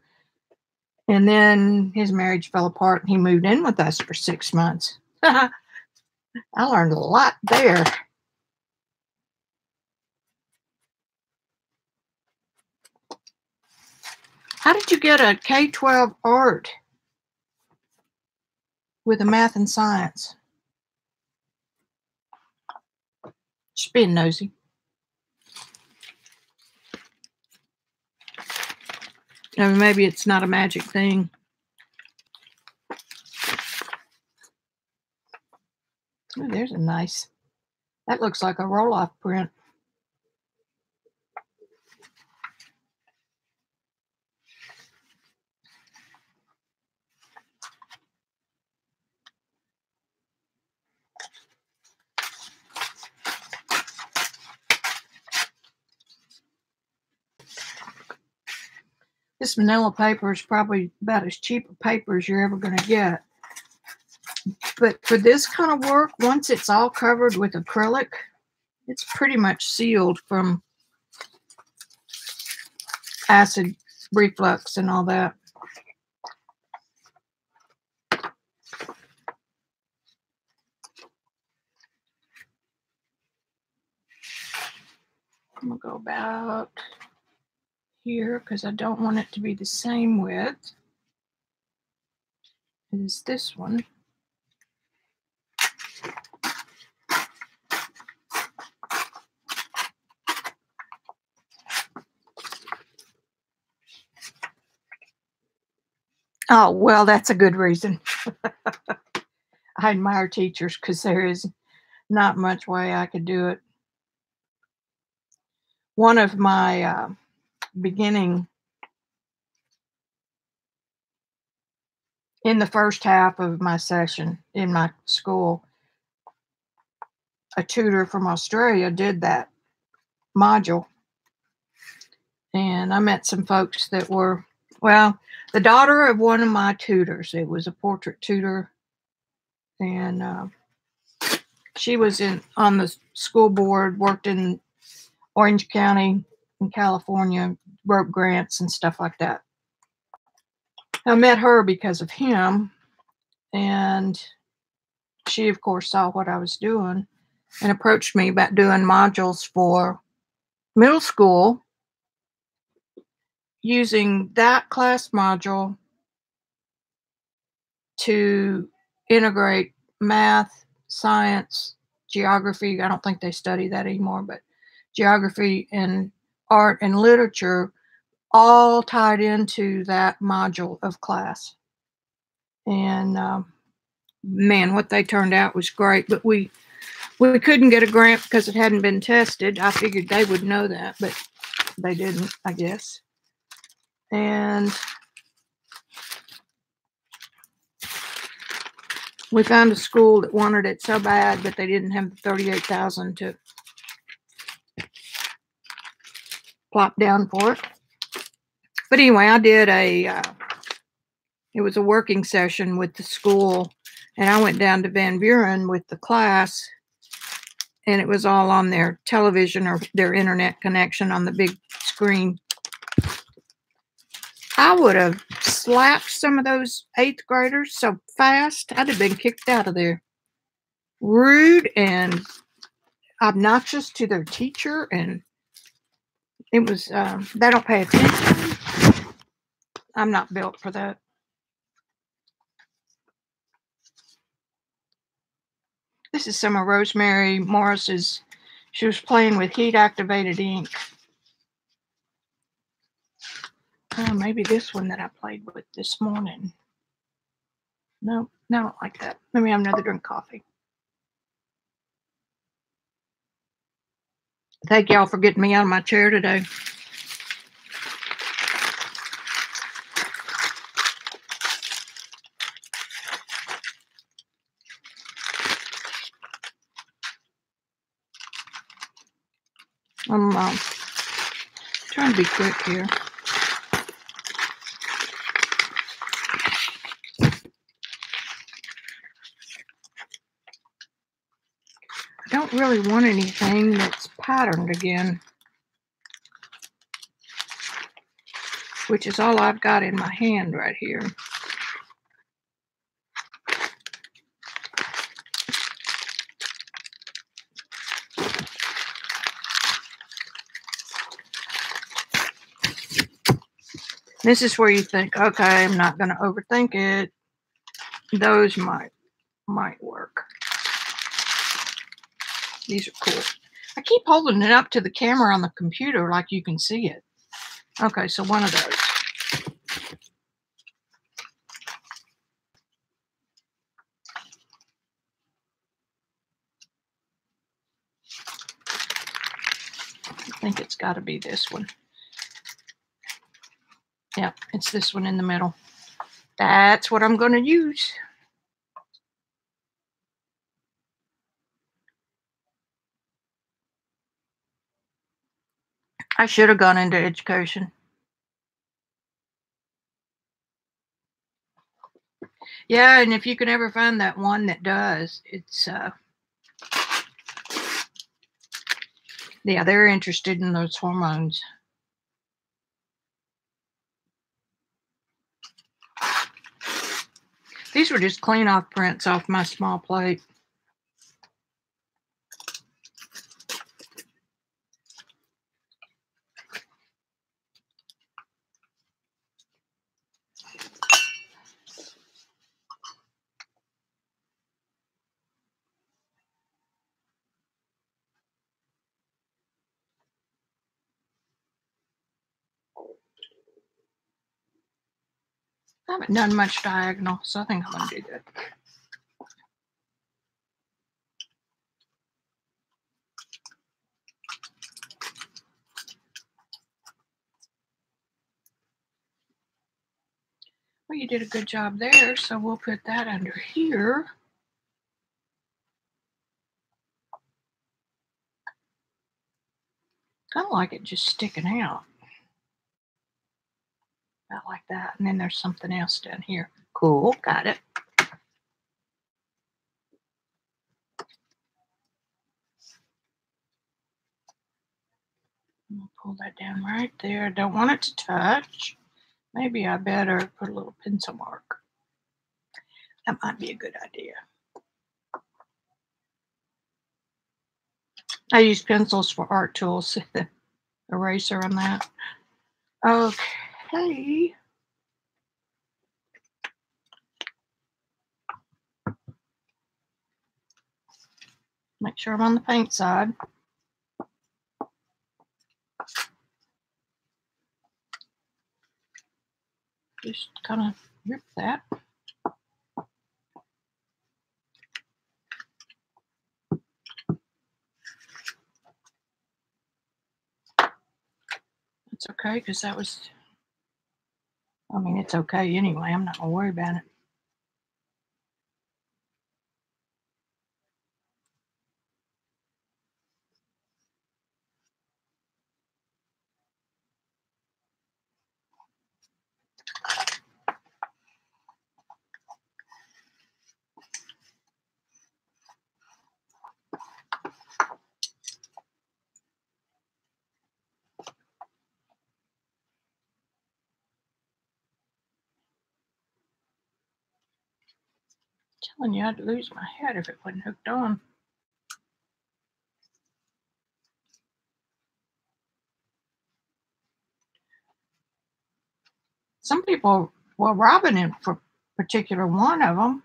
And then his marriage fell apart and he moved in with us for 6 months. I learned a lot there. How did you get a K-12 art with a math and science? Just being nosy. I mean, maybe it's not a magic thing. Oh, there's a nice, that looks like a roll-off print. This manila paper is probably about as cheap a paper as you're ever going to get. But for this kind of work, once it's all covered with acrylic, it's pretty much sealed from acid reflux and all that. I'm going to go about here because I don't want it to be the same width as this one. Oh, well, that's a good reason. I admire teachers because there is not much way I could do it. One of my beginning, in the first half of my session in my school, a tutor from Australia did that module. And I met some folks that were, well, the daughter of one of my tutors. It was a portrait tutor. And she was on the school board, worked in Orange County in California, wrote grants and stuff like that. I met her because of him, and she, of course, saw what I was doing and approached me about doing modules for middle school using that class module to integrate math, science, geography. I don't think they study that anymore, but geography and art and literature all tied into that module of class. And man, what they turned out was great. But we couldn't get a grant because it hadn't been tested. I figured they would know that, but they didn't, I guess. And We found a school that wanted it so bad, but they didn't have the $38,000 to plop down for it. But anyway, I did it was a working session with the school, and I went down to Van Buren with the class, and it was all on their television or their internet connection on the big screen. I would have slapped some of those 8th graders so fast, I'd have been kicked out of there. Rude and obnoxious to their teacher, and it was, they don't pay attention. I'm not built for that. This is some of Rosemary Morris's. She was playing with heat-activated ink. Oh, maybe this one that I played with this morning. No, I don't like that. Let me have another drink of coffee. Thank y'all for getting me out of my chair today. I'm trying to be quick here. I don't really want anything that's patterned again, which is all I've got in my hand right here. This is where you think, okay, I'm not going to overthink it. Those might work. These are cool. I keep holding it up to the camera on the computer like you can see it. Okay, so one of those. I think it's got to be this one. Yeah, it's this one in the middle. That's what I'm going to use. I should have gone into education. Yeah, and if you can ever find that one that does, it's yeah, they're interested in those hormones. These were just clean off prints off my small plate. I haven't done much diagonal, so I think I'm going to do good. Well, you did a good job there, so we'll put that under here. Kind of like it just sticking out. About like that. And then there's something else down here. Cool, got it. I'm going to pull that down right there. Don't want it to touch. Maybe I better put a little pencil mark. That might be a good idea. I use pencils for art tools. Eraser on that. Okay. Make sure I'm on the paint side. Just kind of rip that. It's okay, because that was, I mean, it's okay anyway. I'm not going to worry about it. telling you, I'd lose my head if it wasn't hooked on. Some people, well, Robin, for particular one of them,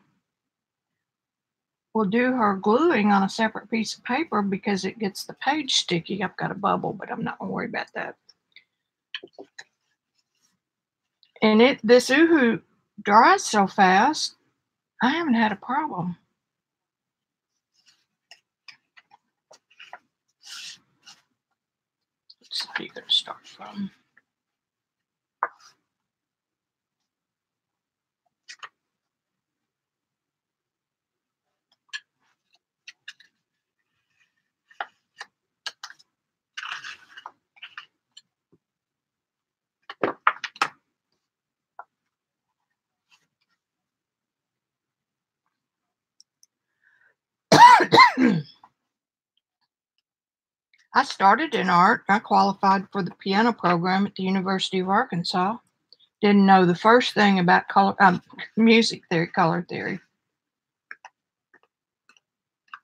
will do her gluing on a separate piece of paper because it gets the page sticky. I've got a bubble, but I'm not going to worry about that. And this Uhu dries so fast, I haven't had a problem. Let's see how you're going to start from. I started in art. I qualified for the piano program at the University of Arkansas. Didn't know the first thing about music theory, color theory,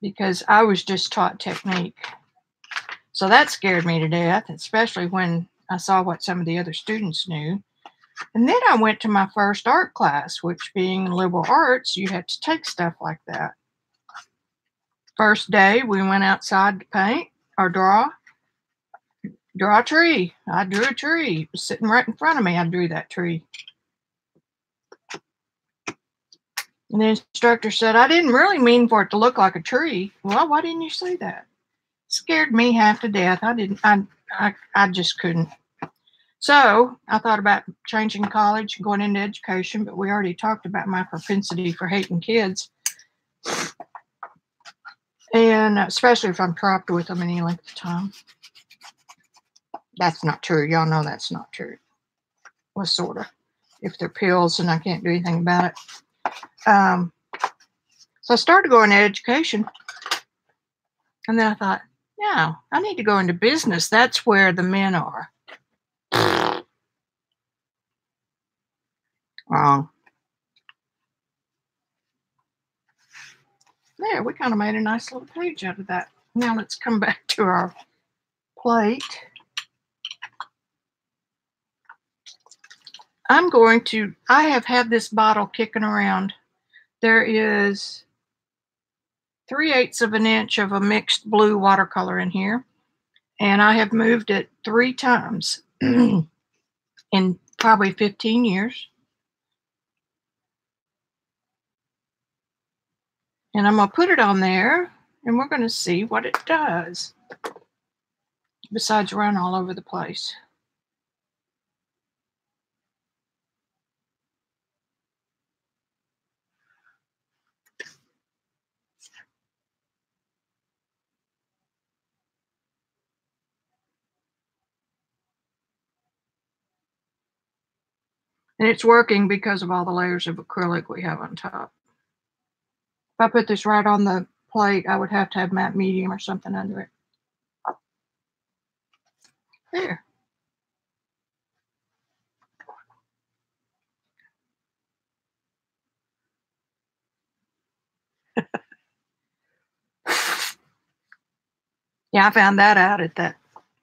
because I was just taught technique. So that scared me to death, especially when I saw what some of the other students knew. And then I went to my first art class, which being liberal arts, you had to take stuff like that. First day, we went outside to paint or draw a tree. I drew a tree. It was sitting right in front of me. I drew that tree. And the instructor said, I didn't really mean for it to look like a tree. Well, why didn't you say that? It scared me half to death. I just couldn't. So I thought about changing college and going into education, but we already talked about my propensity for hating kids. And especially if I'm trapped with them any length of time. That's not true. Y'all know that's not true. Well, sort of. If they're pills and I can't do anything about it. So I started going to education. And then I thought, no, I need to go into business. That's where the men are. Wrong. There, we kind of made a nice little page out of that. Now let's come back to our plate. I have had this bottle kicking around. There is 3/8 of an inch of a mixed blue watercolor in here. And I have moved it 3 times in probably 15 years. And I'm going to put it on there and we're going to see what it does. Besides run all over the place. And it's working because of all the layers of acrylic we have on top. If I put this right on the plate, I would have to have matte medium or something under it. There. Yeah, I found that out at that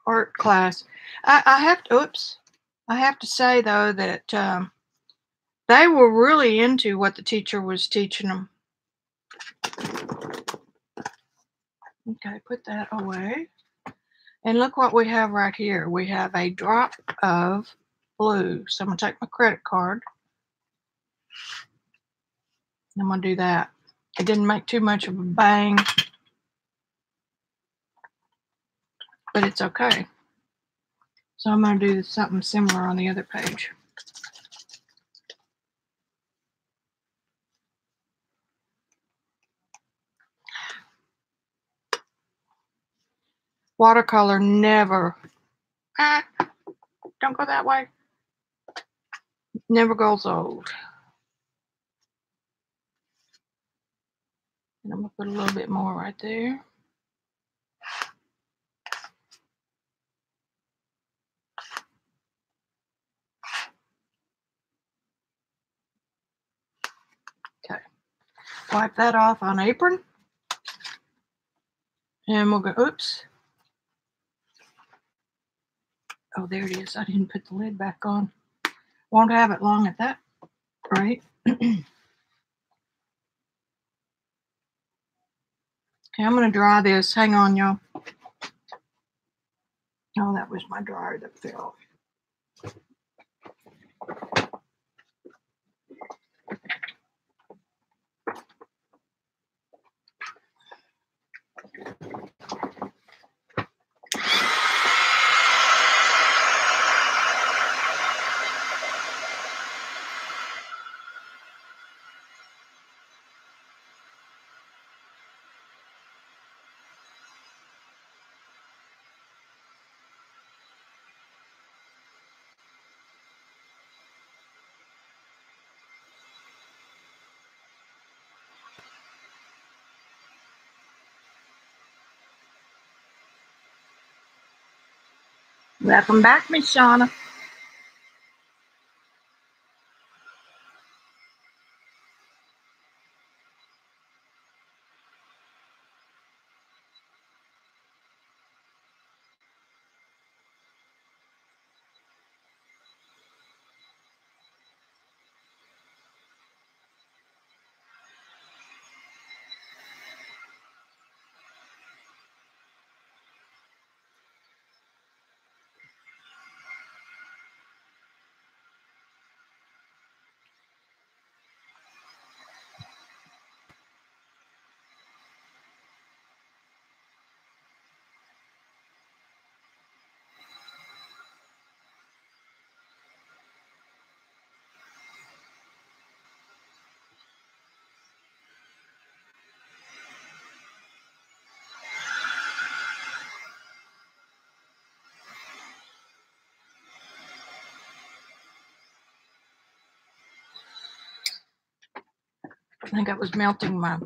art class. I have to say though that they were really into what the teacher was teaching them. Okay, put that away. And look what we have right here. We have a drop of blue. So I'm going to take my credit card. I'm going to do that. It didn't make too much of a bang, but it's okay. So I'm going to do something similar on the other page. Watercolor never, don't go that way, never goes old. And I'm going to put a little bit more right there. wipe that off on apron. And we'll go, oops. Oh, there it is. I didn't put the lid back on. Won't have it long at that rate. Okay, I'm going to dry this. Hang on, y'all. Oh, that was my dryer that fell. Welcome back, Miss Shauna. I think I was melting my...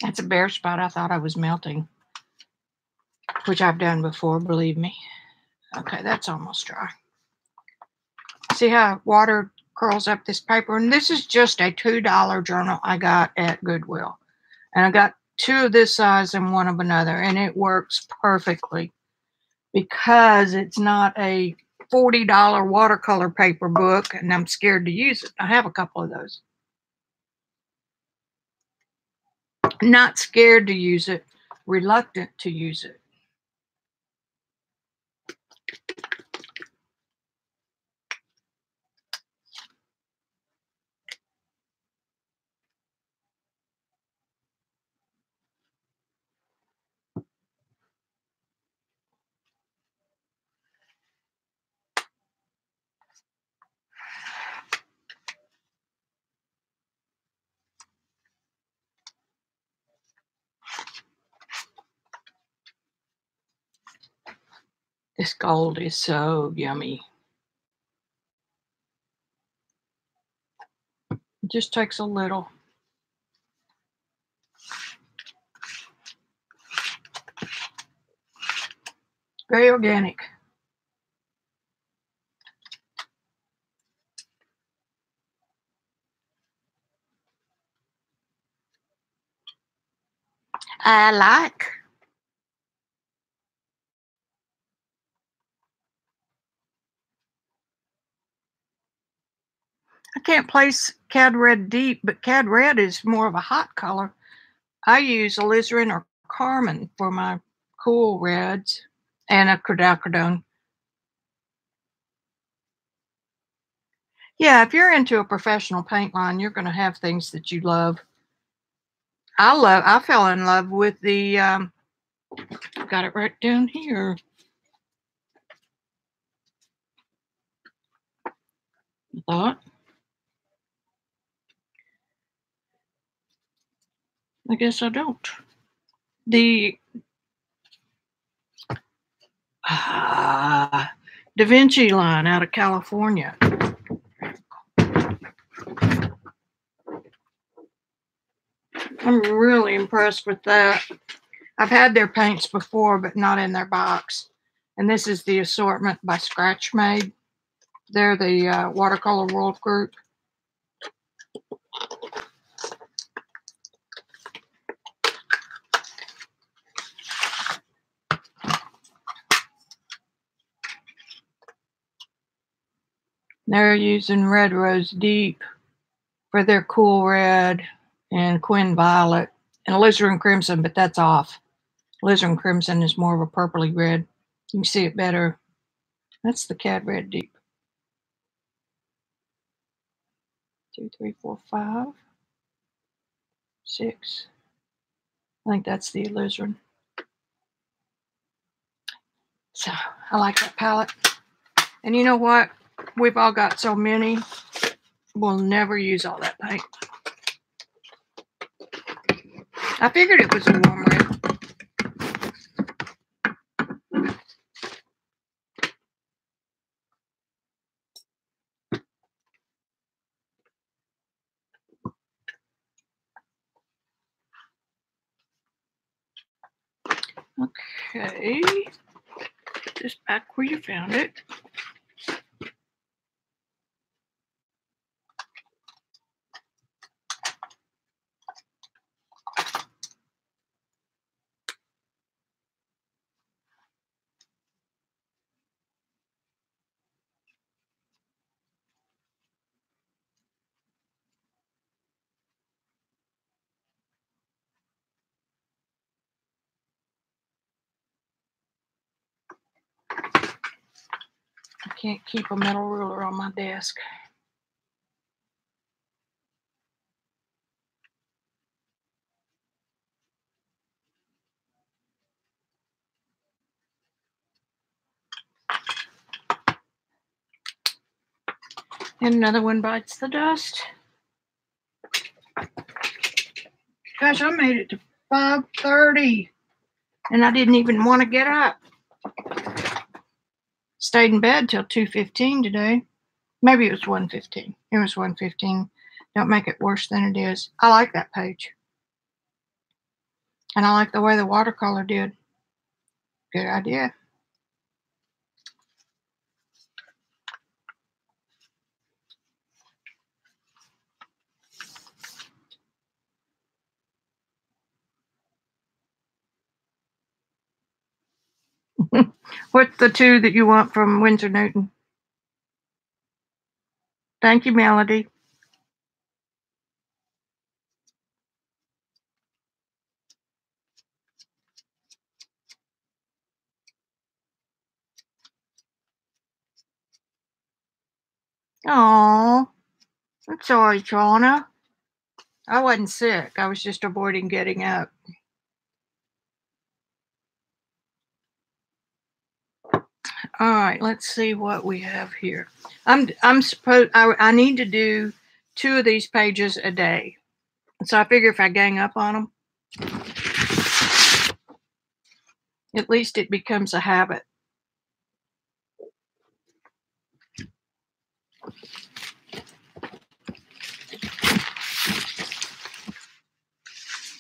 That's a bare spot. I thought I was melting, which I've done before, believe me. Okay, that's almost dry. See how water curls up this paper? And this is just a $2 journal I got at Goodwill. And I got 2 of this size and 1 of another, and it works perfectly because it's not a $40 watercolor paper book, and I'm scared to use it. I have a couple of those. Not scared to use it, reluctant to use it. This gold is so yummy. It just takes a little. Very organic. I like. I can't place Cad Red Deep, but Cad Red is more of a hot color. I use alizarin or carmine for my cool reds and a quinacridone. Yeah, if you're into a professional paint line, you're going to have things that you love. I fell in love with the, got it right down here. I thought. I guess I don't. The Da Vinci line out of California. I'm really impressed with that. I've had their paints before, but not in their box. And this is the assortment by Scratch Made. They're the Watercolor World Group. They're using Red Rose Deep for their Cool Red and Quinn Violet and Alizarin Crimson, but that's off. Alizarin Crimson is more of a purpley red. You can see it better. That's the Cad Red Deep. 2, 3, 4, 5, 6. I think that's the alizarin. So I like that palette. And you know what? We've all got so many. We'll never use all that paint. I figured it was a warm red. Okay. Put this back where you found it. I can't keep a metal ruler on my desk. And another one bites the dust. Gosh, I made it to 5:30 and I didn't even want to get up. Stayed in bed till 2:15 today. Maybe it was 1:15. It was 1:15. Don't make it worse than it is. I like that page. And I like the way the watercolor did. Good idea. What's the 2 that you want from Winsor Newton? Thank you, Melody. Oh, I'm sorry, Shauna. I wasn't sick. I was just avoiding getting up. All right, let's see what we have here. I need to do 2 of these pages a day. So I figure if I gang up on them, at least it becomes a habit.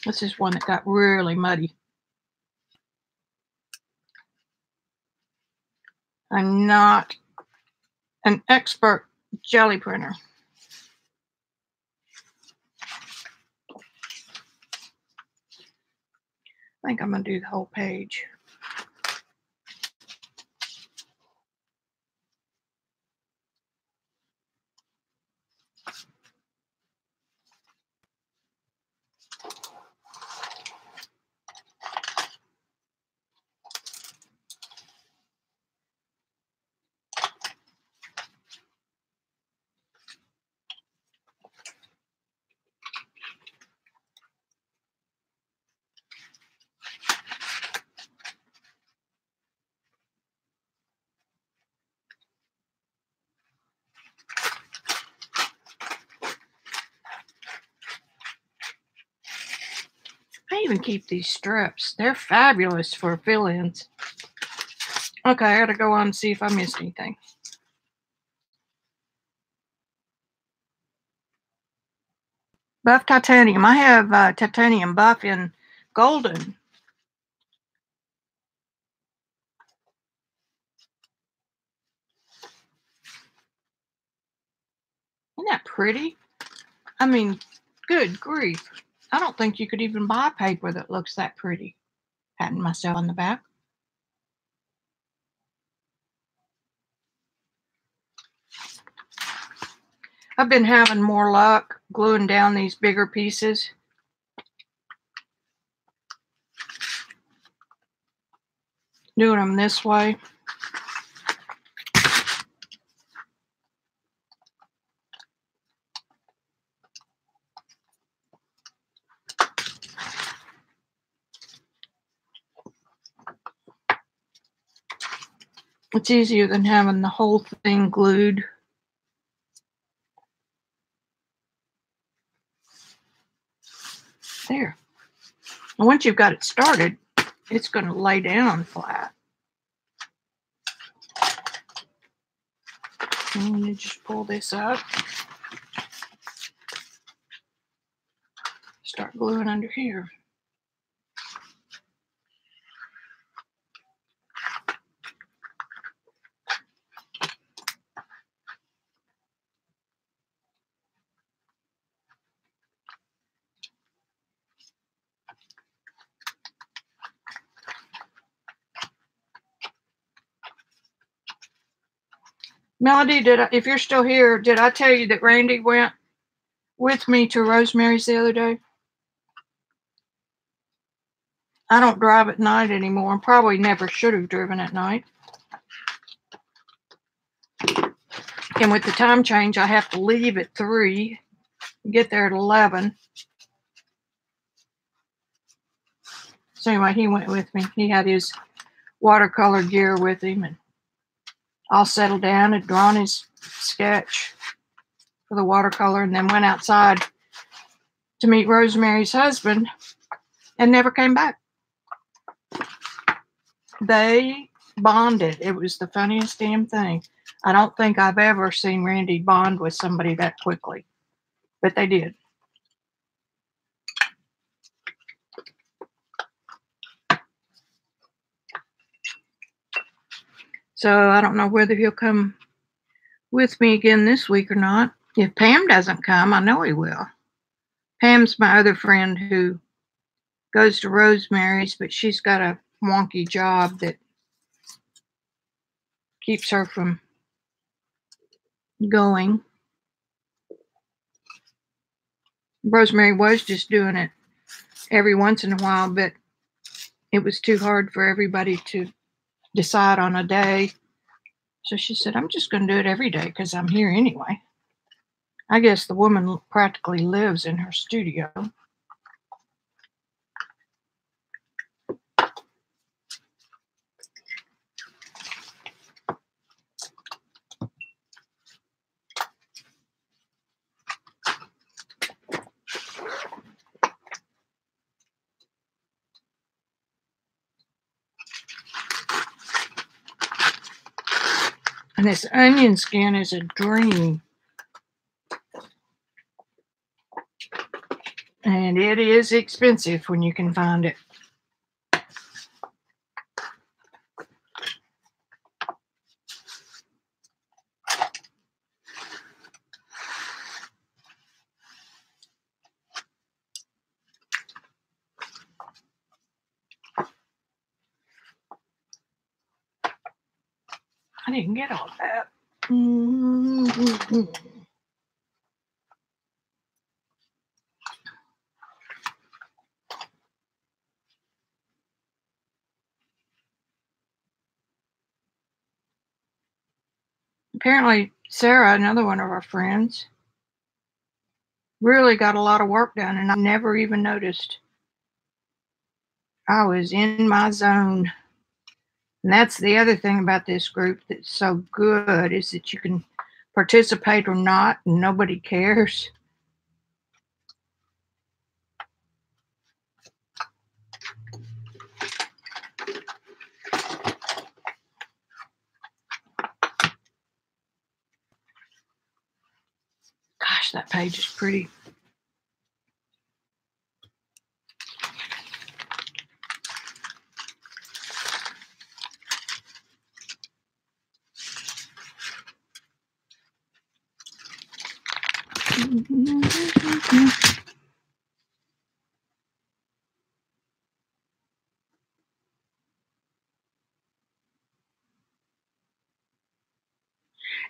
This is one that got really muddy. I'm not an expert jelly printer. I think I'm going to do the whole page. I even keep these strips. They're fabulous for fill-ins. Okay, I gotta go on and see if I missed anything. Buff titanium. I have titanium buff in golden. Isn't that pretty? I mean, good grief. I don't think you could even buy paper that looks that pretty. Patting myself on the back. I've been having more luck gluing down these bigger pieces. Doing them this way. It's easier than having the whole thing glued. There. And once you've got it started, it's going to lay down flat. And you just pull this up. Start gluing under here. Melody, if you're still here, did I tell you that Randy went with me to Rosemary's the other day? I don't drive at night anymore, and probably never should have driven at night. And with the time change, I have to leave at 3, get there at 11. So anyway, he went with me. He had his watercolor gear with him, and all settled down, had drawn his sketch for the watercolor, and then went outside to meet Rosemary's husband and never came back. They bonded. It was the funniest damn thing. I don't think I've ever seen Randy bond with somebody that quickly, but they did. So I don't know whether he'll come with me again this week or not. If Pam doesn't come, I know he will. Pam's my other friend who goes to Rosemary's, but she's got a wonky job that keeps her from going. Rosemary was just doing it every once in a while, but it was too hard for everybody to decide on a day. So she said, I'm just going to do it every day because I'm here anyway. I guess the woman practically lives in her studio. And this onion skin is a dream. And it is expensive when you can find it. I didn't get all that. Apparently, Sarah, another one of our friends, really got a lot of work done, and I never even noticed. I was in my zone. And that's the other thing about this group that's so good, is that you can participate or not, and nobody cares. Gosh, that page is pretty.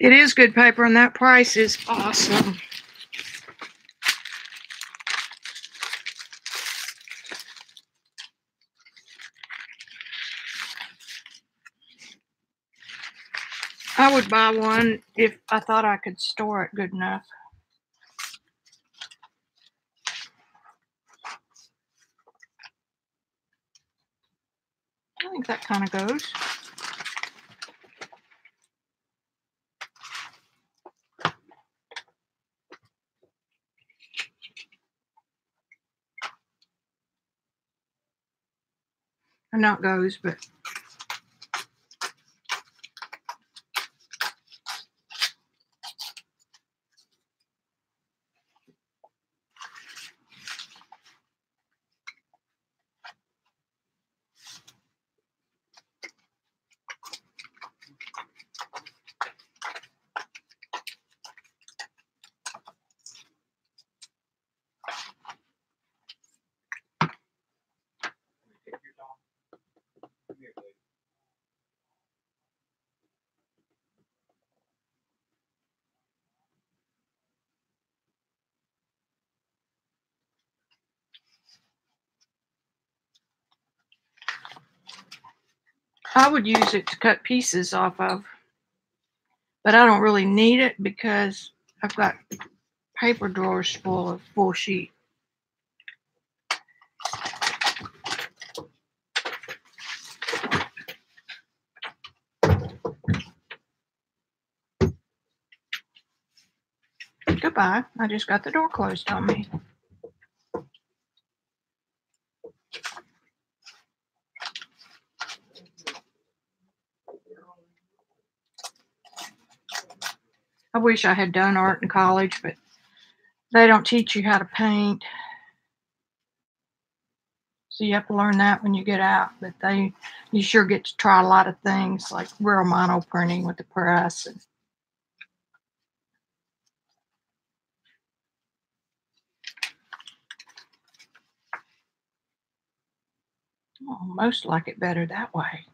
It is good paper, and that price is awesome. I would buy one if I thought I could store it good enough. I think that kind of goes. Or not goes, but I would use it to cut pieces off of. But I don't really need it because I've got paper drawers full of full sheet. Goodbye. I just got the door closed on me. I wish I had done art in college, but they don't teach you how to paint. So you have to learn that when you get out. But you sure get to try a lot of things like real mono printing with the press. And most like it better that way.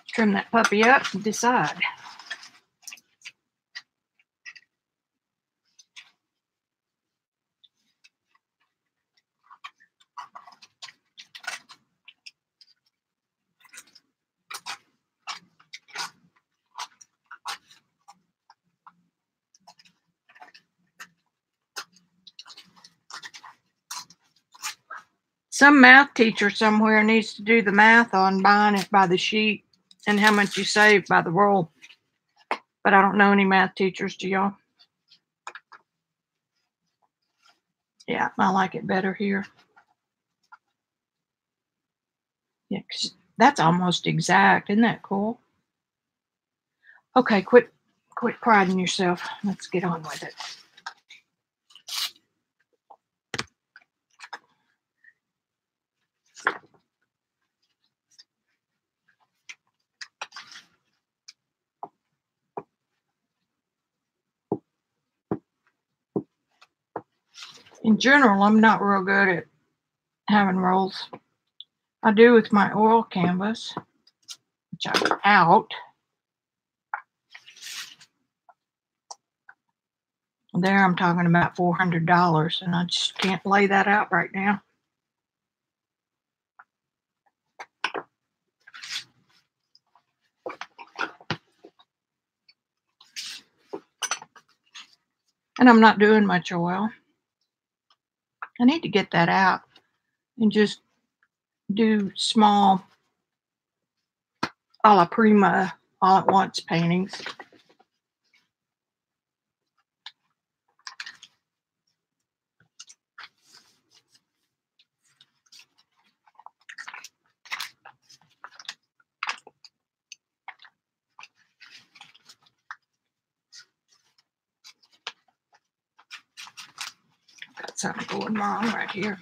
Trim that puppy up and decide. Some math teacher somewhere needs to do the math on buying it by the sheet and how much you save by the roll. But I don't know any math teachers, do y'all? Yeah, I like it better here. Yeah, 'cause that's almost exact. Isn't that cool? Okay, quit priding yourself. Let's get on with it. In general, I'm not real good at having rolls. I do with my oil canvas, which I'm out. There, I'm talking about $400, and I just can't lay that out right now. And I'm not doing much oil. I need to get that out and just do small a la prima all at once paintings. Got something going wrong right here.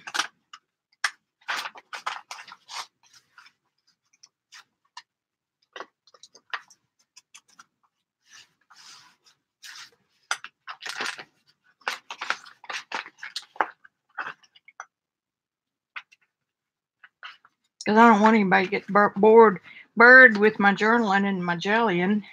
Because I don't want anybody to get bored with my journaling and my jellying.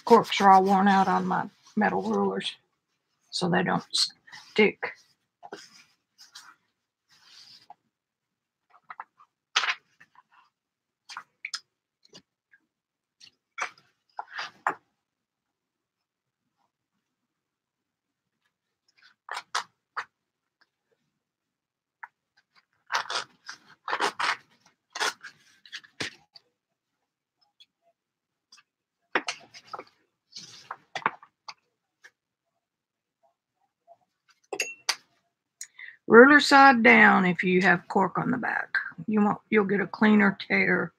Corks are all worn out on my metal rulers, so they don't stick. Ruler side down if you have cork on the back. You'll get a cleaner tear.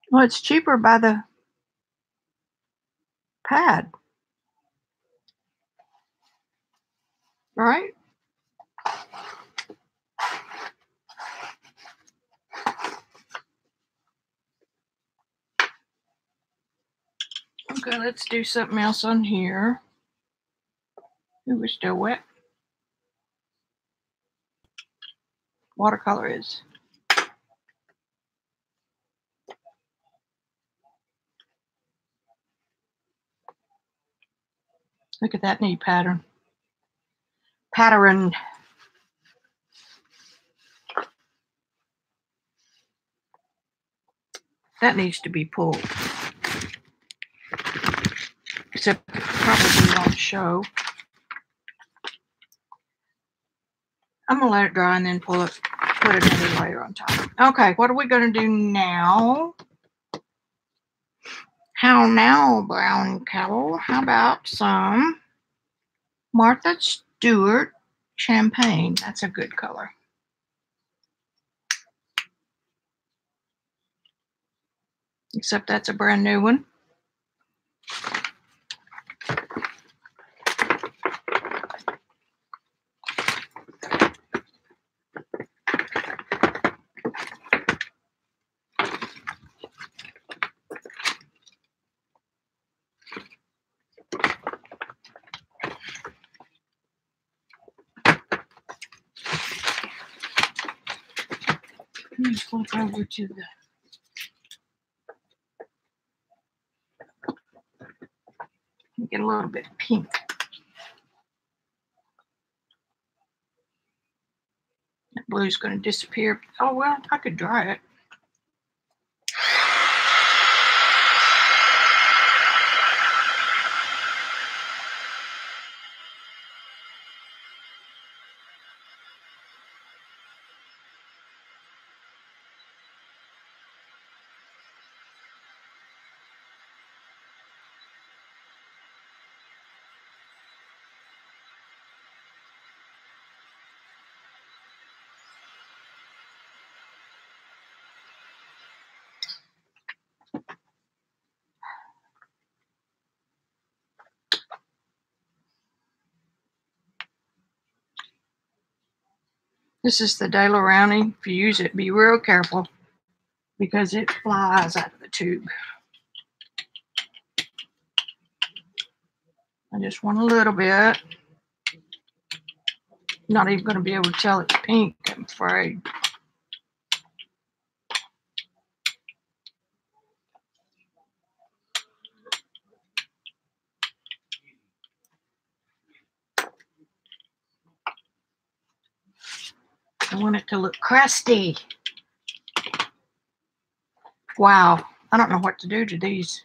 Well, it's cheaper by the pad, right? Okay, let's do something else on here. Ooh, we're still wet. Watercolor is. Look at that neat pattern. That needs to be pulled. Except it probably won't show. I'm gonna let it dry and then pull it, put another layer on top. Okay, what are we gonna do now? How now, brown cow? How about some Martha Stewart champagne? That's a good color. Except that's a brand new one. Let me flip over to the get a little bit pink. That blue's going to disappear. Oh, well, I could dry it. This is the De La Rowney. If you use it, be real careful because it flies out of the tube. I just want a little bit. Not even going to be able to tell it's pink, I'm afraid. I want it to look crusty. Wow, I don't know what to do to these.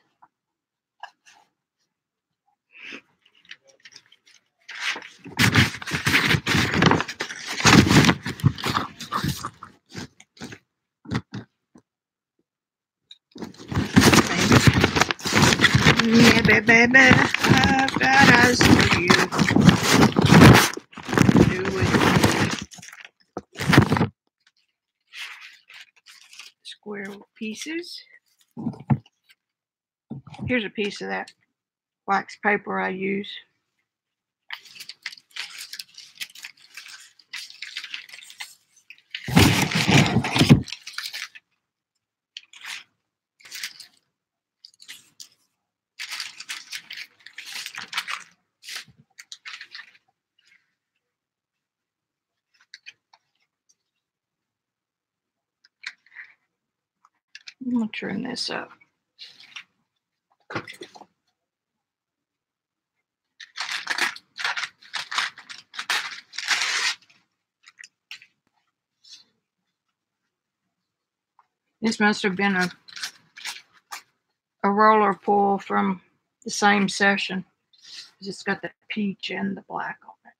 Yeah, baby, I've got eyes for you. Do with square pieces. Here's a piece of that wax paper I use. I'm going to trim this up. This must have been a roller pull from the same session. It's got the peach and the black on it.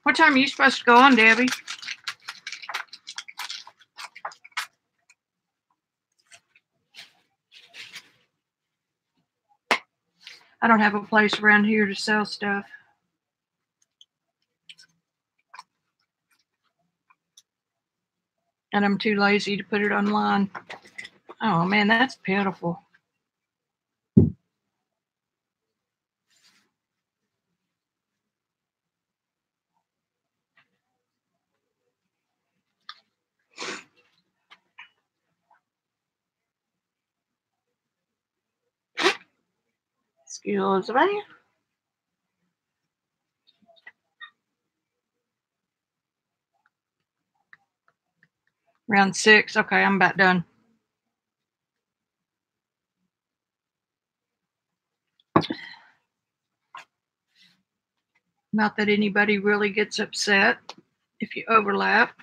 What time are you supposed to go on, Debbie? I don't have a place around here to sell stuff. And I'm too lazy to put it online. Oh man, that's pitiful. Excuse me. Round 6. Okay, I'm about done. Not that anybody really gets upset if you overlap.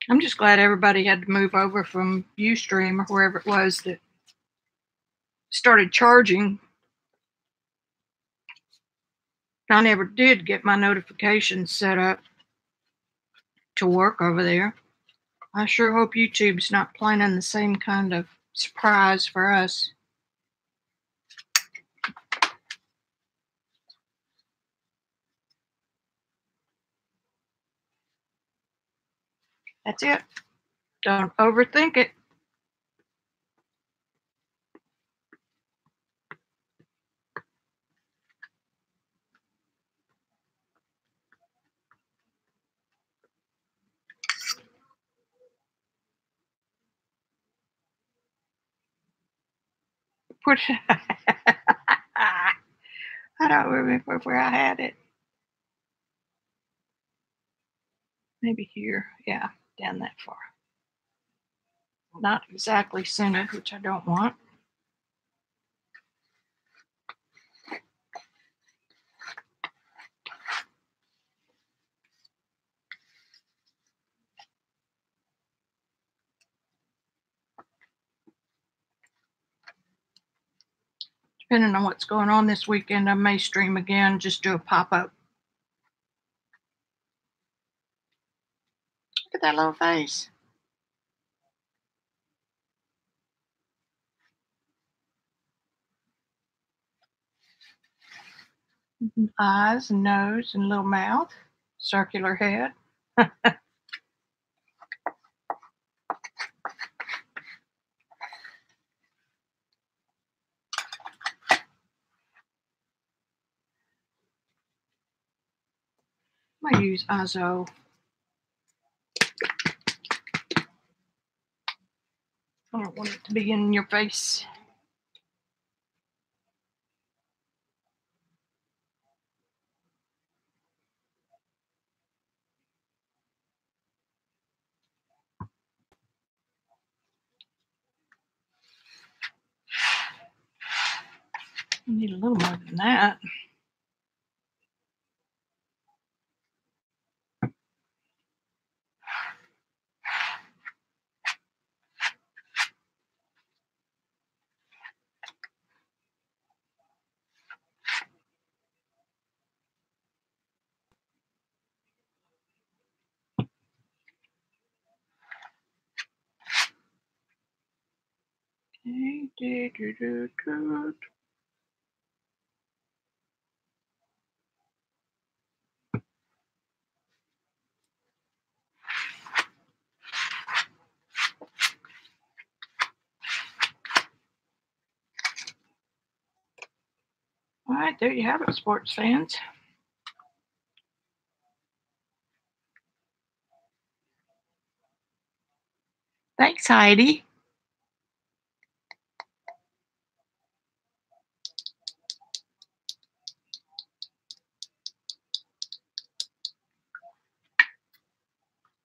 I'm just glad everybody had to move over from Ustream or wherever it was that started charging. I never did get my notifications set up to work over there. I sure hope YouTube's not planning the same kind of surprise for us. That's it. Don't overthink it. Put I don't remember where I had it. Maybe here. Yeah, down that far. Not exactly centered, which I don't want. Depending on what's going on this weekend, I may stream again, just do a pop-up. Look at that little face. Eyes, nose, and little mouth. Circular head. I'm going to use Azo. I don't want it to be in your face. I need a little more than that. All right, there you have it, sports fans. Thanks, Heidi.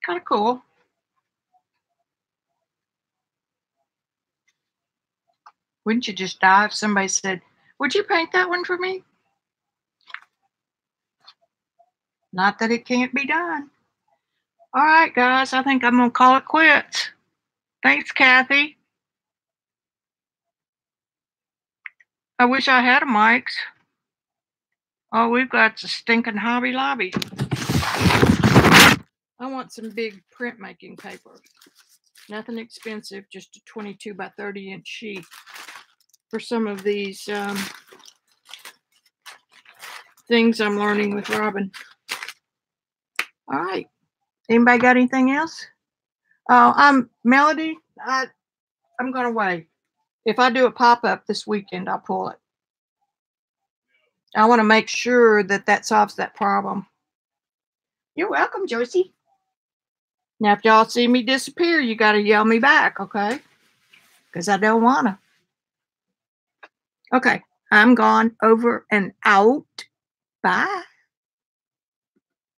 Kind of cool. Wouldn't you just die if somebody said, "Would you paint that one for me?" Not that it can't be done. All right, guys, I think I'm going to call it quits. Thanks, Kathy. I wish I had a mic. Oh, we've got the stinking Hobby Lobby. I want some big printmaking paper. Nothing expensive, just a 22 by 30 inch sheet for some of these things I'm learning with Robin. All right. Anybody got anything else? Oh, I'm Melody. I'm going to wait. If I do a pop-up this weekend, I'll pull it. I want to make sure that that solves that problem. You're welcome, Josie. Now, if y'all see me disappear, you got to yell me back, okay? Because I don't want to. Okay, I'm gone, over and out. Bye.